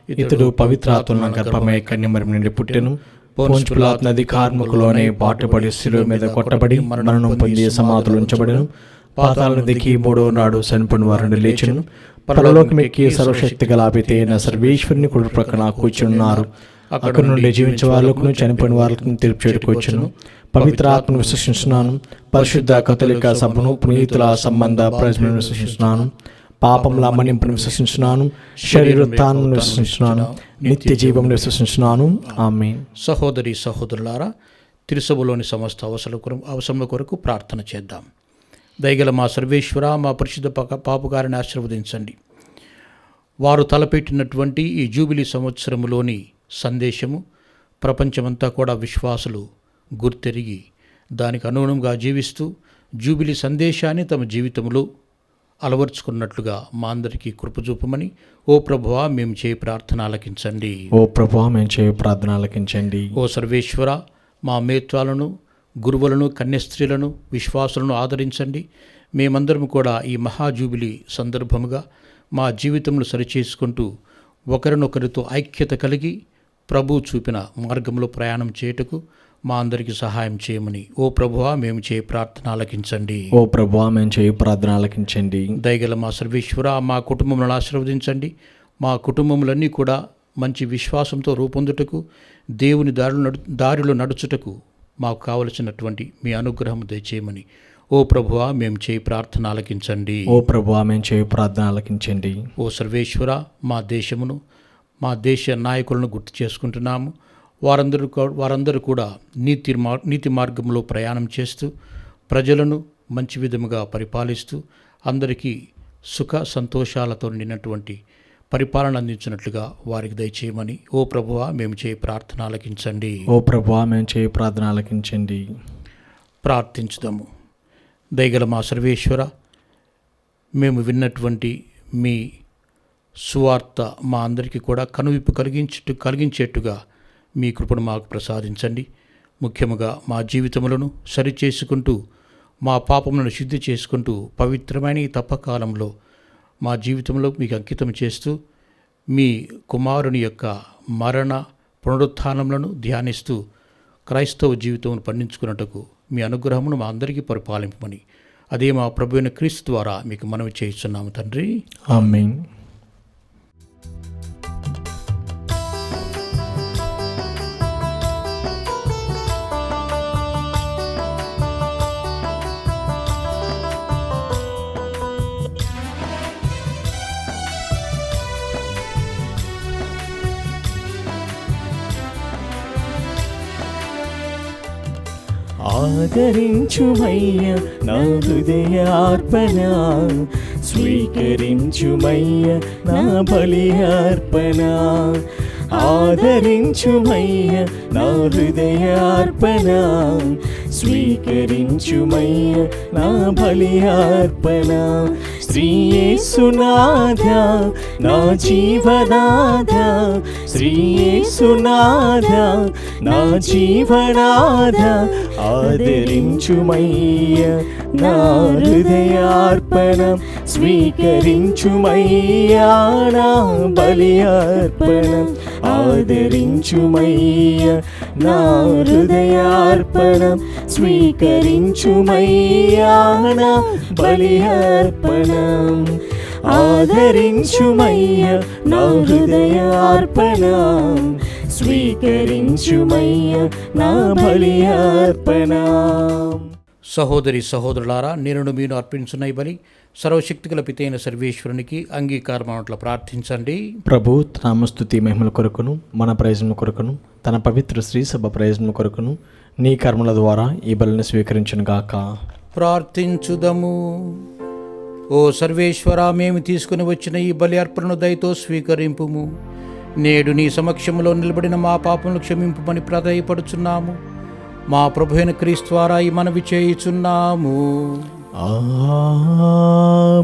ఇతడు పవిత్రాత్మల గర్భమై కన్యమరి నుండి పుట్టెను. పోన్షు పిలాతు నది కార్ముకులోనే పాటుపడి శిలువ మీద కొట్టబడి మరణం పొంది సమాధులు ఉంచబడెను. పాతాళ దిగి మూడవ నాడు చనిపోయిన వారిని లేచెను. పరలోకమెక్కి సర్వశక్తి గల పిత అయిన సర్వేశ్వరుని కుడి ప్రక్కన కూర్చున్నారు. అక్కడ నుండి జీవించే వాళ్ళకు చనిపోయిన వాళ్ళకు తీర్పు చేరుకొచ్చును. పవిత్ర ఆత్మను విశ్వసిస్తున్నాను. పరిశుద్ధ కథలిక సభను పునీతుల సంబంధ ప్రజలను విశ్వసిస్తున్నాను. పాపముల మన్నింపును విశ్వసిస్తున్నాను. శరీరోత్థానమును విశ్వసిస్తున్నాను. నిత్య జీవమును విశ్వసిస్తున్నాను. ఆమేన్. సహోదరి సహోదరులారా, తిరుసభలోని సమస్త అవసరముల కొరకు ప్రార్థన చేద్దాం. దయగల మా సర్వేశ్వర, మా పరిశుద్ధ పాపుగారిని ఆశీర్వదించండి. వారు తలపెట్టినటువంటి ఈ జూబిలీ సంవత్సరములోని సందేశము ప్రపంచమంతా కూడా విశ్వాసులు గుర్తెరిగి దానికి అనుగుణంగా జీవిస్తూ జూబిలీ సందేశాన్ని తమ జీవితంలో అలవర్చుకున్నట్లుగా మా అందరికీ కృప చూపమని ఓ ప్రభువా మేము చేయి ప్రార్థన ఆలకించండి. ఓ ప్రభువా మేము చేయి ప్రార్థన ఆలకించండి. ఓ సర్వేశ్వర, మా మేత్రాలను, గురువులను, కన్యస్త్రీలను, విశ్వాసులను ఆదరించండి. మేమందరం కూడా ఈ మహాజూబిలీ సందర్భముగా మా జీవితంలో సరిచేసుకుంటూ ఒకరినొకరితో ఐక్యత కలిగి ప్రభు చూపిన మార్గంలో ప్రయాణం చేయుటకు మా అందరికీ సహాయం చేయమని ఓ ప్రభువా మేము చేయి ప్రార్థన ఆలకించండి. ఓ ప్రభువా మేము చేయి ప్రార్థన ఆలకించండి. దయగల మా సర్వేశ్వర, మా కుటుంబములను ఆశీర్వదించండి. మా కుటుంబములన్నీ కూడా మంచి విశ్వాసంతో రూపొందుటకు, దేవుని దారిలో నడుచుటకు మాకు కావలసినటువంటి మీ అనుగ్రహం దయచేయమని ఓ ప్రభువా మేము చేయి ప్రార్థన ఆలకించండి. ఓ ప్రభువా మేము చేయి ప్రార్థన ఆలకించండి. ఓ సర్వేశ్వర, మా దేశమును, మా దేశ నాయకులను గుర్తు చేసుకుంటున్నాము. వారందరూ కూడా నీతి మార్గంలో ప్రయాణం చేస్తూ ప్రజలను మంచి విధముగా పరిపాలిస్తూ అందరికీ సుఖ సంతోషాలతో నిన్నటువంటి పరిపాలన అందించినట్లుగా వారికి దయచేయమని ఓ ప్రభువా మేము చేయి ప్రార్థన ఆలకించండి. ఓ ప్రభువా మేము చేయి ప్రార్థన ఆలకించండి. ప్రార్థించుదాము. దయగల మా సర్వేశ్వర, మేము విన్నటువంటి మీ సువార్త మా అందరికీ కూడా కనువిప్పు కలిగించేట్టుగా మీ కృపను మాకు ప్రసాదించండి. ముఖ్యముగా మా జీవితములను సరిచేసుకుంటూ మా పాపములను శుద్ధి చేసుకుంటూ పవిత్రమైన ఈ తప్పకాలంలో మా జీవితంలో మీకు అంకితం చేస్తూ మీ కుమారుని యొక్క మరణ పునరుత్థానములను ధ్యానిస్తూ క్రైస్తవ జీవితమును పండించుకున్నట్టుకు మీ అనుగ్రహమును మా అందరికీ పరిపాలింపమని అదే మా ప్రభువైన క్రీస్తు ద్వారా మీకు మనవి చేస్తున్నాము తండ్రి. ఆమేన్. ఆదరించుమయ్య నా హృదయార్పణ, స్వీకరించుమయ్య నా బలి అర్పణ. ఆదరించుమయ్య నా హృదయార్పణ, స్వీకరించుమయ్య నా బలి అర్పణ. శ్రీ యేసునాథ నా జీవనాథ, శ్రీ యేసునాథ నా జీవనాథ. ఆదరించుమయ్య నా హృదయార్పణ, స్వీకరించుమయ్యా నా బలి అర్పణ. ఆదరించుమయ్య నా హృదయార్పణ, స్వీకరించుమయ్యా నా బలి అర్పణ. ఆదరించుమయ్య నా హృదయార్పణ, స్వీకరించుమయ్య నా బలి అర్పణ. సహోదరి సహోదరులారా, నేను మీరు అర్పించున్న ఈ బలి సర్వశక్తిగల పితైన సర్వేశ్వరునికి అంగీకారమనట్ల ప్రార్థించండి. ప్రభు నామస్తుతి మహిమల కొరకును మన ప్రయోజనం కొరకును తన పవిత్ర శ్రీ సభ ప్రయోజనం కొరకును నీ కర్మల ద్వారా ఈ బలిని స్వీకరించును గాక. ప్రార్థించుదము. ఓ సర్వేశ్వర, మేము తీసుకుని వచ్చిన ఈ బలి అర్పణను దయతో స్వీకరింపుము. నేడు నీ సమక్షంలో నిలబడిన మా పాపములను క్షమింపుమని ప్రాధేయపడుచున్నాము. మా ప్రభువైన క్రీస్తు ద్వారా ఈ మనవి చేయుచున్నాము.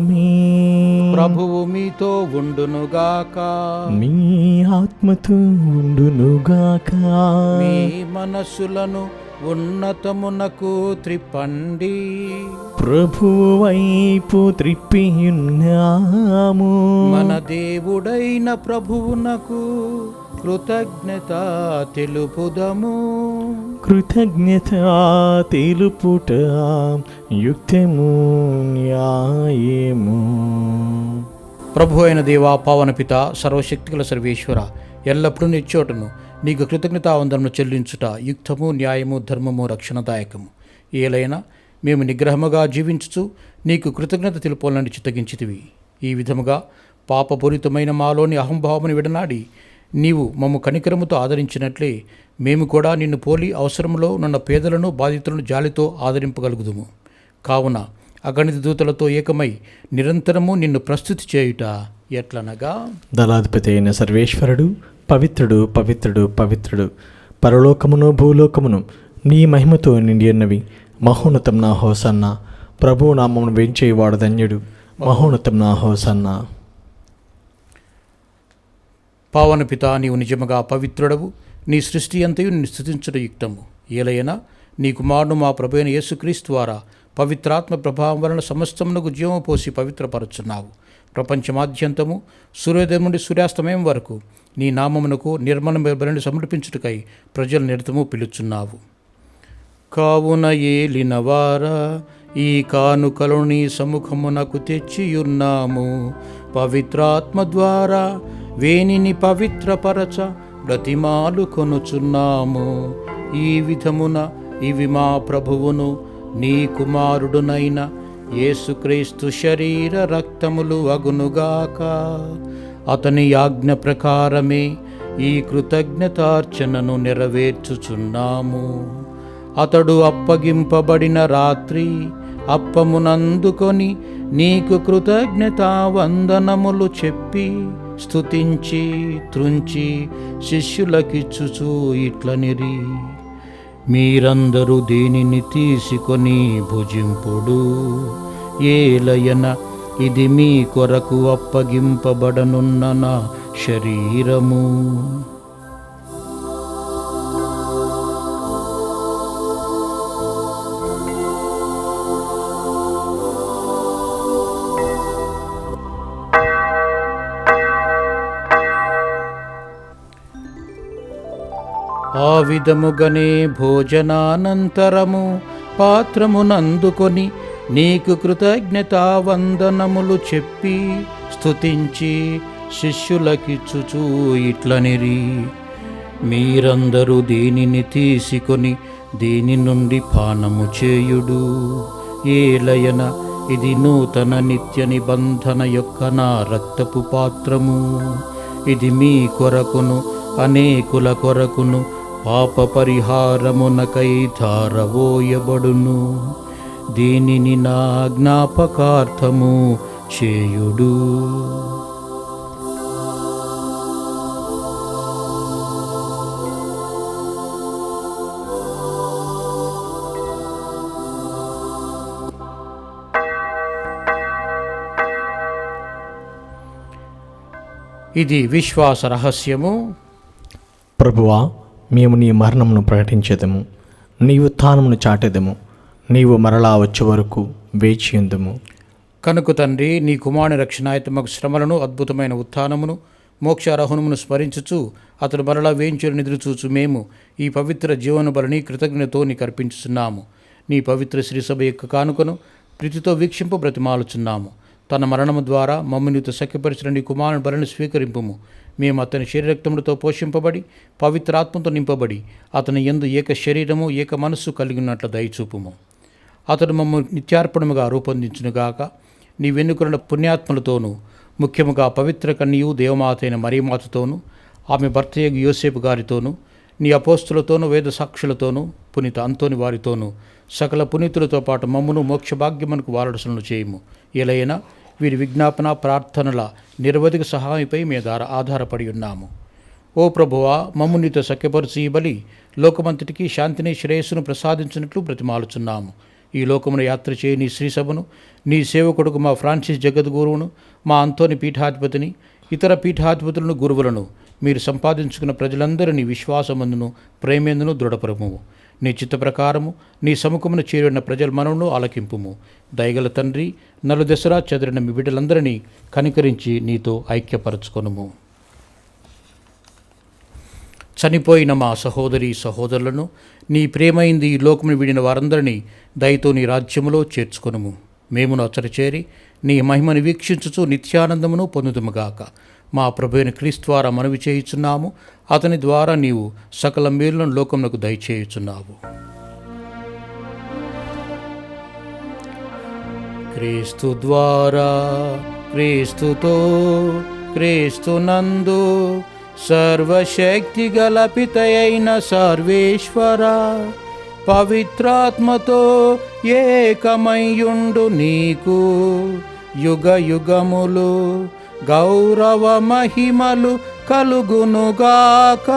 ఆమేన్. ప్రభువు మీతో ఉండునుగాక, మీ ఆత్మతో ఉండునుగాక. మీ మనస్సులను ఉన్నతమునకు త్రిప్పండి. ప్రభువు వైపు త్రిప్పియున్నాము. మన దేవుడైన ప్రభువునకు కృతజ్ఞత తెలుపుదము. కృతజ్ఞత తెలుపుట యుక్తము న్యాయము. ప్రభు అయిన దేవా, పావన పిత, సర్వశక్తిగల సర్వేశ్వర, ఎల్లప్పుడూ నిచ్చోటను నీకు కృతజ్ఞతావందనము చెల్లించుట యుక్తము, న్యాయము, ధర్మము, రక్షణదాయకము. ఏలైనా మేము నిగ్రహముగా జీవించుచు నీకు కృతజ్ఞత తెలుపాలని చిత్తగించితివి. ఈ విధముగా పాపపూరితమైన మాలోని అహంభావమును విడనాడి నీవు మమ్ము కనికరముతో ఆదరించినట్లే మేము కూడా నిన్ను పోలి అవసరంలో నున్న పేదలను, బాధితులను జాలితో ఆదరింపగలుగుదుము. కావున అగణిత దూతలతో ఏకమై నిరంతరము నిన్ను ప్రస్తుతి చేయుట ఎట్లనగా, దళాధిపతి అయిన సర్వేశ్వరుడు పవిత్రుడు, పవిత్రుడు, పవిత్రుడు. పరలోకమును భూలోకమును నీ మహిమతో నిండి ఉన్నవి. మహోన్నతం నా హోసన్న. ప్రభువు నామమును వేంచేవాడు ధన్యుడు. మహోన్నతం నా హోసన్న. పావన పిత, నీవు నిజముగా పవిత్రుడవు. నీ సృష్టి అంతయు నిన్ను స్తుతించుట యుక్తము. ఏలైనా నీ కుమారుడు మా ప్రభు అయిన యేసుక్రీస్తు ద్వారా పవిత్రాత్మ ప్రభావం వలన సమస్తమునకు జీవము పోసి పవిత్రపరచున్నావు. ప్రపంచమాద్యంతము సూర్యోదయం నుండి సూర్యాస్తమయం వరకు నీ నామమునకు నిర్మల బలిని సమర్పించుటకై ప్రజలు నిరతము పిలుచున్నావు. కావున ఏలినవారా, ఈ కానుకలను నీ సముఖమునకు తెచ్చియున్నాము. పవిత్రాత్మ ద్వారా వేనిని పవిత్రపరచ బ్రతిమాలు కొనుచున్నాము. ఈ విధమున ఇవి మా ప్రభువును నీ కుమారుడునైన యేసుక్రీస్తు శరీర రక్తములు అగునుగాక. అతని ఆజ్ఞ ప్రకారమే ఈ కృతజ్ఞతార్చనను నెరవేర్చుచున్నాము. అతడు అప్పగింపబడిన రాత్రి అప్పమునందుకొని నీకు కృతజ్ఞతావందనములు చెప్పి స్తుతించి త్రుంచి శిష్యులకిచ్చుచూ ఇట్లనిరి, మీరందరూ దీనిని తీసుకొని భుజింపుడు. ఏలయన ఇది మీ కొరకు అప్పగింపబడనున్న నా శరీరము. ఆ విధముగనే భోజనానంతరము పాత్రమునందుకొని నీకు కృతజ్ఞతావందనములు చెప్పి స్తుతించి శిష్యులకిచ్చుచూ ఇట్లనిరి, మీరందరూ దీనిని తీసుకొని దీని నుండి పానము చేయుడు. ఏలయన ఇది నూతన నిత్య నిబంధన యొక్క నా రక్తపు పాత్రము. ఇది మీ కొరకును అనేకుల కొరకును పాప పరిహారమునకై ధారవోయబడును. దీనిని నా జ్ఞాపకార్థము చేయుడు. ఇది విశ్వాస రహస్యము. ప్రభువా, మేము నీ మరణమును ప్రకటించేదము, నీ ఉత్థానమును చాటెదము. నీవు మరలా వచ్చే వరకు వేచియుందుము. కనుక తండ్రి, నీ కుమారుని రక్షణాయుతమగు శ్రమలను, అద్భుతమైన ఉత్థానమును, మోక్షారోహణమును స్మరించుచు అతడు మరలా వేయించుని ఎదురుచూచు మేము ఈ పవిత్ర జీవన బలిని కృతజ్ఞతతో నీకు అర్పించుచున్నాము. నీ పవిత్ర శ్రీసభ యొక్క కానుకను ప్రీతితో వీక్షింప బ్రతిమాలుచున్నాము. తన మరణము ద్వారా మమ్మల్నితో సఖ్యపరిచిన నీ కుమారుని బలిని స్వీకరింపుము. మేము అతని శరీరక్తములతో పోషింపబడి పవిత్రాత్మతో నింపబడి అతని యందు ఏక శరీరము ఏక మనస్సు కలిగినట్లు దయచూపుము. అతడు మమ్మల్ని నిత్యార్పణముగా రూపొందించునుగాక. నీ వెన్నుకున్న పుణ్యాత్మలతోనూ, ముఖ్యముగా పవిత్ర కన్యయు దేవమాత అయిన మరియమాతతోనూ, ఆమె భర్తయ్య యోసేపు గారితోనూ, నీ అపోస్తులతోనూ, వేద సాక్షులతోనూ, పునీత అంతోని వారితోనూ, సకల పునీతులతో పాటు మమ్మును మోక్షభాగ్యమునకు వారసులను చేయము. ఎలైనా వీరి విజ్ఞాపన ప్రార్థనల నిరవధిక సహాయంపై మీద ఆధారపడి ఉన్నాము. ఓ ప్రభువా, మమ్ము నీతో సఖ్యపరిచి ఈ బలి లోకమంతటికి శాంతిని శ్రేయస్సును ప్రసాదించినట్లు బ్రతిమాలుచున్నాము. ఈ లోకమును యాత్ర చేయి నీ శ్రీసభను, నీ సేవకుడుకు మా ఫ్రాన్సిస్ జగద్గురువును, మా అంతోని పీఠాధిపతిని, ఇతర పీఠాధిపతులను, గురువులను, మీరు సంపాదించుకున్న ప్రజలందరినీ విశ్వాసమందును ప్రేమేందును దృఢపరముము. నీ చిత్త ప్రకారము నీ సముఖమును చేరిన ప్రజల మనవును ఆలకింపుము. దయగల తండ్రి, నలుదెసరా చెదిరిన మీ బిడ్డలందరినీ కనికరించి నీతో ఐక్యపరచుకొనుము. చనిపోయిన మా సహోదరి సహోదరులను, నీ ప్రేమైంది ఈ లోకమును విడిన వారందరినీ దయతో నీ రాజ్యములో చేర్చుకొనుము. మేమును అచ్చరిచేరి నీ మహిమను వీక్షించుచు నిత్యానందమును పొందుదుముగాక. మా ప్రభువైన క్రీస్తు ద్వారా మనవి చేయుచున్నాము. అతని ద్వారా నీవు సకల మేలులను లోకమునకు దయచేయుచున్నావు. క్రీస్తు ద్వారా, క్రీస్తుతో, క్రీస్తునందు సర్వశక్తి గల పితయైన సర్వేశ్వర, పవిత్రాత్మతో ఏకమయ్యుండు నీకు యుగ యుగములు గౌరవ మహిమలు కలుగునుగాక.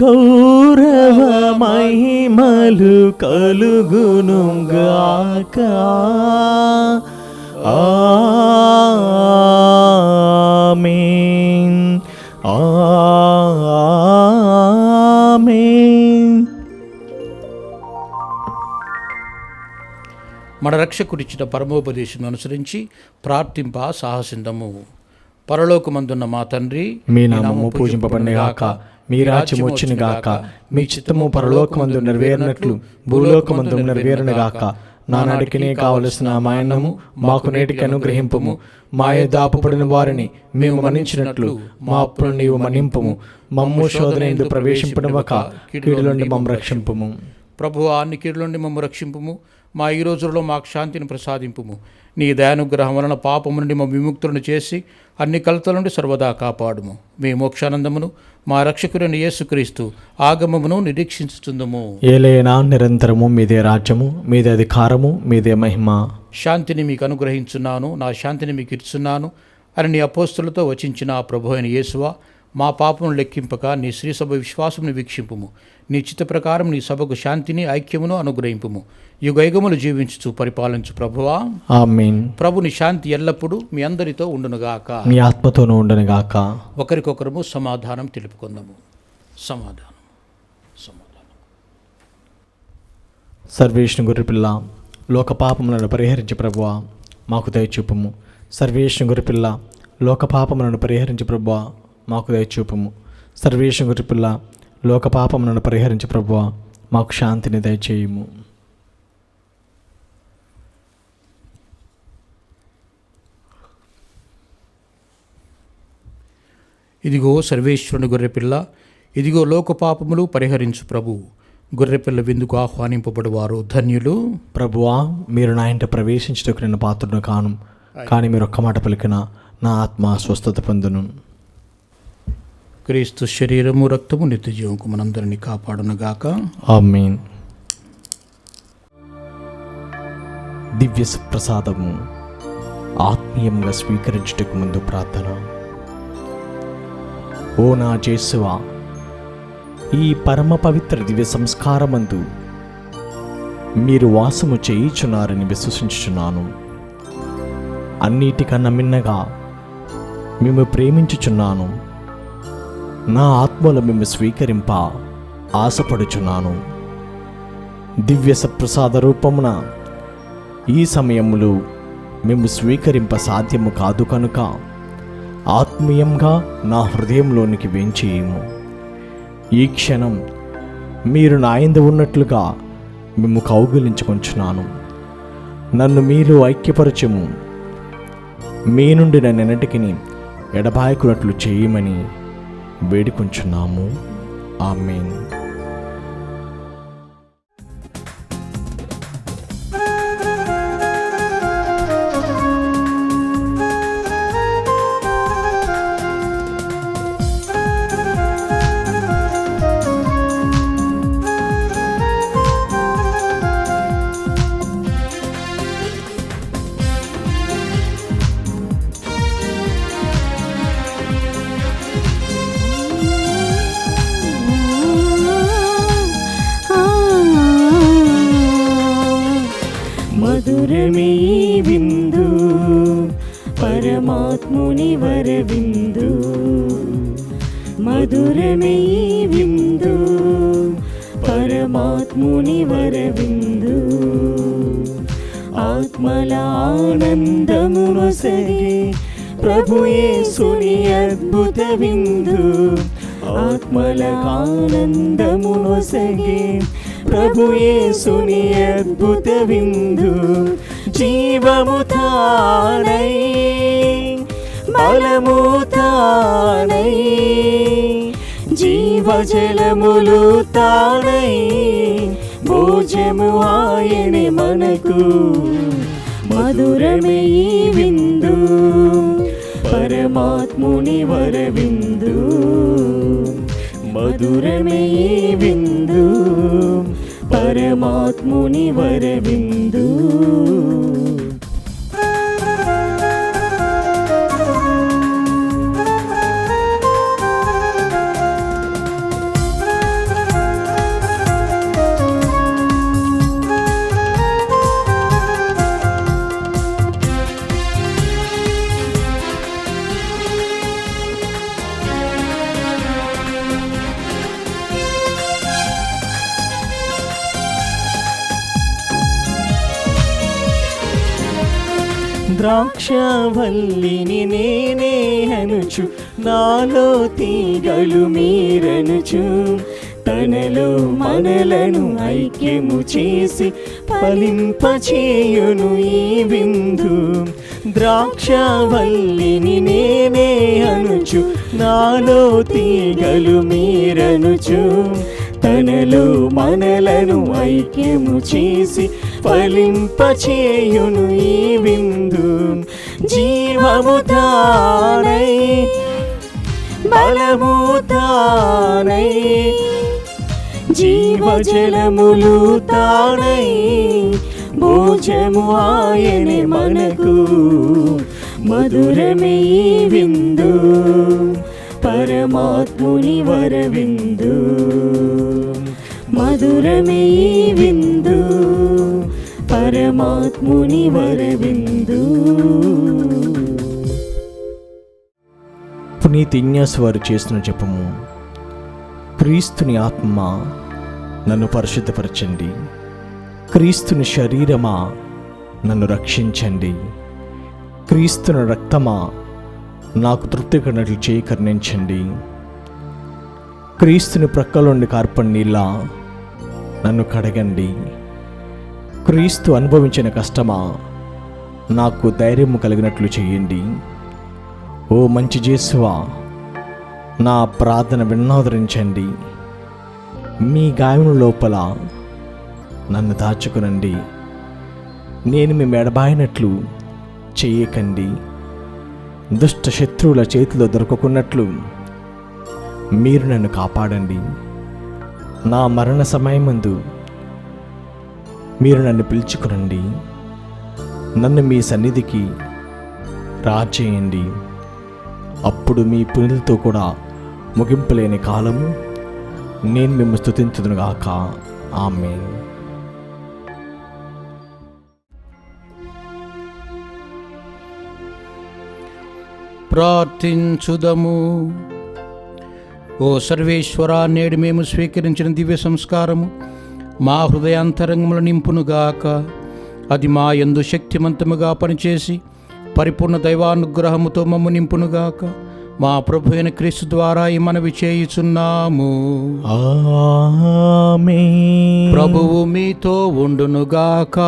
గౌరవ మహిమలు కలుగునుగాక. ఆమేన్. ఆమేన్. మన రక్షకుడిచ్చిన పరమోపదేశం అనుసరించి ప్రార్థింప సాహసిందము. పరలోకమందున్న మా తండ్రి, మీ నామము పూజింపబడినగాక. మీ రాజ్యము వచ్చునుగాక. మీ చిత్తము పరలోకమందు నెరవేరినట్లు భూలోకమందు నెరవేరునుగాక. నానాడికినే కావలసిన మా అన్నము మాకు నేటికి అనుగ్రహింపుము. మా యొద్ద అప్పుపడిన వారిని మేము మన్నించినట్లు మా అప్పులను నీవు మన్నింపుము. మమ్ము శోధన యందు ప్రవేశింపనివ్వక కీడు నుండి మమ్ము రక్షింపుము. ప్రభువా, నీ కీడు నుండి మమ్ము రక్షింపుము. మా ఈ రోజులలో మాకు శాంతిని ప్రసాదింపుము. నీ దయానుగ్రహం వలన పాపము నుండి మా విముక్తులను చేసి అన్ని కలతల నుండి సర్వదా కాపాడుము. మీ మోక్షానందమును మా రక్షకుడైన యేసుక్రీస్తు ఆగమమును నిరీక్షించుచుందము. ఏలైనా నిరంతరము మీదే రాజ్యము, మీదే అధికారము, మీదే మహిమ. శాంతిని మీకు అనుగ్రహించున్నాను, నా శాంతిని మీకు ఇచ్చున్నాను అని నీ అపోస్తులతో వచించిన ప్రభు అయిన యేసువా, మా పాపమును లెక్కింపక నీ శ్రీసభ విశ్వాసమును వీక్షింపుము. నీ చిత్త ప్రకారం నీ సభకు శాంతిని ఐక్యమును అనుగ్రహింపుము. యుగయుగములు జీవించుచు పరిపాలించు ప్రభువా. ఆమేన్. ప్రభుని శాంతి ఎల్లప్పుడూ మీ అందరితో ఉండునుగాక. మీ ఆత్మతోనూ ఉండనుగాక. ఒకరికొకరము సమాధానం తెలుపుకుందాము. సమాధానం. సర్వేశ్వరుని గొర్రెపిల్ల, లోక పాపములను పరిహరించి ప్రభువా మాకు దయచూపుము. సర్వేశ్వరుని గొర్రెపిల్ల, లోక పాపములను పరిహరించి ప్రభువా మాకు దయచూపుము. సర్వేశ్వరుని గొర్రెపిల్ల, లోక పాపములను పరిహరించి ప్రభువా మాకు శాంతిని దయచేయుము. ఇదిగో సర్వేశ్వరుని గొర్రెపిల్ల, ఇదిగో లోక పాపములు పరిహరించు ప్రభు. గొర్రెపిల్ల విందుకు ఆహ్వానింపబడువారు ధన్యులు. ప్రభువా, మీరు నా ఇంట ప్రవేశించుటకు నేను పాత్రుడు కాను, కానీ మీరు ఒక్క మాట పలికిన నా ఆత్మ స్వస్థత పొందును. క్రీస్తు శరీరము రక్తము నిత్య జీవంకు మనందరినీ కాపాడునుగాక. ఆమేన్. దివ్య ప్రసాదము ఆత్మీయంగా స్వీకరించుటకు ముందు ప్రార్థన. ఓ నా యేసువా, ఈ పరమ పవిత్ర దివ్య సంస్కారమందు మీరు వాసము చేయుచున్నారని విశ్వసించుచున్నాను. అన్నిటికన్నా మిన్నగా మేము ప్రేమించుచున్నాను. నా ఆత్మలో మేము స్వీకరింప ఆశపడుచున్నాను. దివ్య సప్రసాద రూపమున ఈ సమయములో మేము స్వీకరింప సాధ్యము కాదు కనుక ఆత్మీయంగా నా హృదయంలోనికి వేంచేయము. ఈ క్షణం మీరు నా యందు ఉన్నట్లుగా మేము కౌగిలించుకొంచున్నాను. నన్ను మీరు ఐక్యపరచము. మీ నుండి నన్నెన్నటికి ఎడబాయకున్నట్లు చేయమని వేడుకొంచున్నాము. ఆమేన్. మధురమే విందు పరమాత్ముని వరవిందు. మధురమే విందు పరమాత్ముని వరవిందు ఆత్మల ఆనందమునొసగే ప్రభు యేసుని అద్భుత విందు ఆత్మల ఆనందమునొసగే ప్రభు యేసుని అద్భుత విందు జీవము తానై బలము తానై జీవజలములు తానై భోజము ఆయనే మనకు మధురమే ఈ విందు పరమాత్ముని వరవిందు మధురమే ఈ విందు పరమాత్ముని వరవిందు ద్రాక్షవల్లిని నేనే అనుచు నాలో తీగలు మీరనుచు తనలో మనలను ఐక్యము చేసి ఫలింపచేయును ఈ విందు ద్రాక్షవల్లిని నేనే అనుచు నాలో తీగలు మీరనుచు తనలో మనలను ఐక్యము చేసి ఫలింపచేయును ఈ విందు జీవము తానై బలము తానై జీవజలములు తానై భోజము ఆయనే మనకు మధురమే ఈ విందు పరమాత్ముని వరవిందు మధురమే ఈ విందు పరమాత్ముని వరవిందు. పునీత ఇగ్నాస్ వారు చేస్తున్న జపము. క్రీస్తుని ఆత్మ నన్ను పరిశుద్ధపరచండి, క్రీస్తుని శరీరమా నన్ను రక్షించండి, క్రీస్తుని రక్తమా నాకు తృప్తి కలిగినట్లు చేయి కరుణించండి, క్రీస్తుని ప్రక్కలోండి కార్పడి నీళ్ళ నన్ను కడగండి, క్రీస్తు అనుభవించిన కష్టమా నాకు ధైర్యము కలిగినట్లు చేయండి. ఓ మంచి యేసువా, నా ప్రార్థన విన్నాదరించండి, మీ గాయము లోపల నన్ను దాచుకునండి, నేను మీ మెడబాయినట్లు చెయ్యకండి, దుష్ట శత్రువుల చేతిలో దొరకకున్నట్లు మీరు నన్ను కాపాడండి. నా మరణ సమయమందు మీరు నన్ను పిలుచుకునండి, నన్ను మీ సన్నిధికి రాచేయండి. అప్పుడు మీ పుణ్యులతో కూడా ముగింపులేని కాలము నేను మిమ్ము స్తుతించుదునుగాక. ఆమేన్. ప్రార్థించుదము. ఓ సర్వేశ్వర, నేడు మేము స్వీకరించిన దివ్య సంస్కారము మా హృదయాంతరంగములు నింపునుగాక. అది మా యందు శక్తివంతముగా పనిచేసి పరిపూర్ణ దైవానుగ్రహముతో మమ్ము నింపునుగాక. మా ప్రభు అయిన క్రీస్తు ద్వారా ఈ మనవి చేయుచున్నాము. ఆమేన్. ప్రభువు మీతో ఉండునుగాక.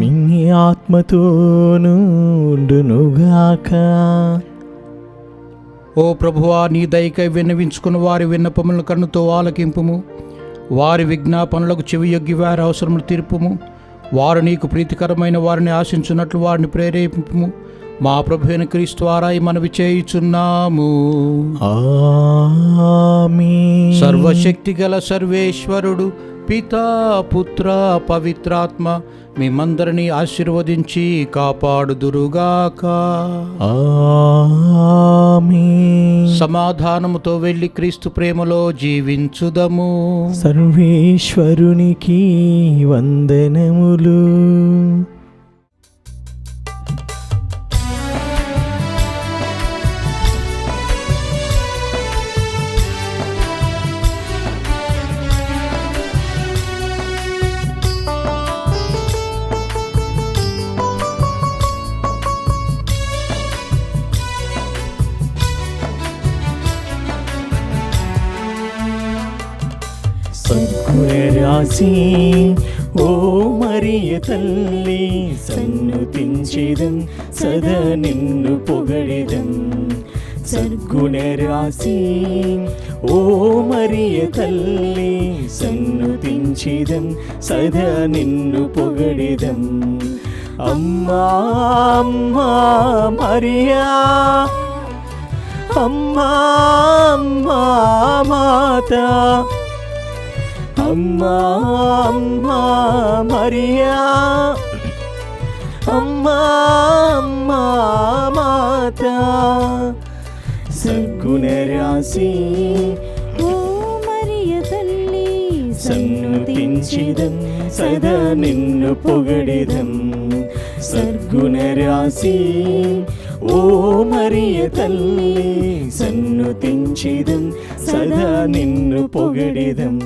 మీ ఆత్మతోనూ ఉండునుగాక. ఓ ప్రభువా, నీ దయకై విన్నవించుకుని వారి విన్నపములను కన్నుతో ఆలకింపుము. వారి విజ్ఞాపనలకు చెవియొగ్గి వారి అవసరములు తీర్పుము. వారు నీకు ప్రీతికరమైన వారిని ఆశించున్నట్లు వారిని ప్రేరేపింపుము. మా ప్రభు అయిన క్రీస్తు ద్వారా మనవి చేయుచున్నాము. ఆమేన్. సర్వశక్తి గల సర్వేశ్వరుడు పితా, పుత్ర, పవిత్రాత్మ మిమ్మందరినీ ఆశీర్వదించి కాపాడుదురుగాక. ఆమేన్. సమాధానముతో వెళ్ళి క్రీస్తు ప్రేమలో జీవించుదము. సర్వేశ్వరునికి వందనములు. రాసి ఓ మరియ తల్లి సన్నుతించెదం సదా నిన్ను పొగడెదం సద్గుణ రాసి ఓ మరియ తల్లి సన్నుతించెదం సదా నిన్ను పొగడెదం అమ్మా అమ్మా మరియా అమ్మా అమ్మా మాత అమ్మా అమ్మా మరియా అమ్మా అమ్మా మాత సద్గుణ రాసి ఓ మరియ తల్లి సన్నుతించెదం సదా నిన్ను పొగడెదం సద్గుణ రాసి ఓ మరియ తల్లి సన్నుతించెదం సదా నిన్ను పొగడెదం.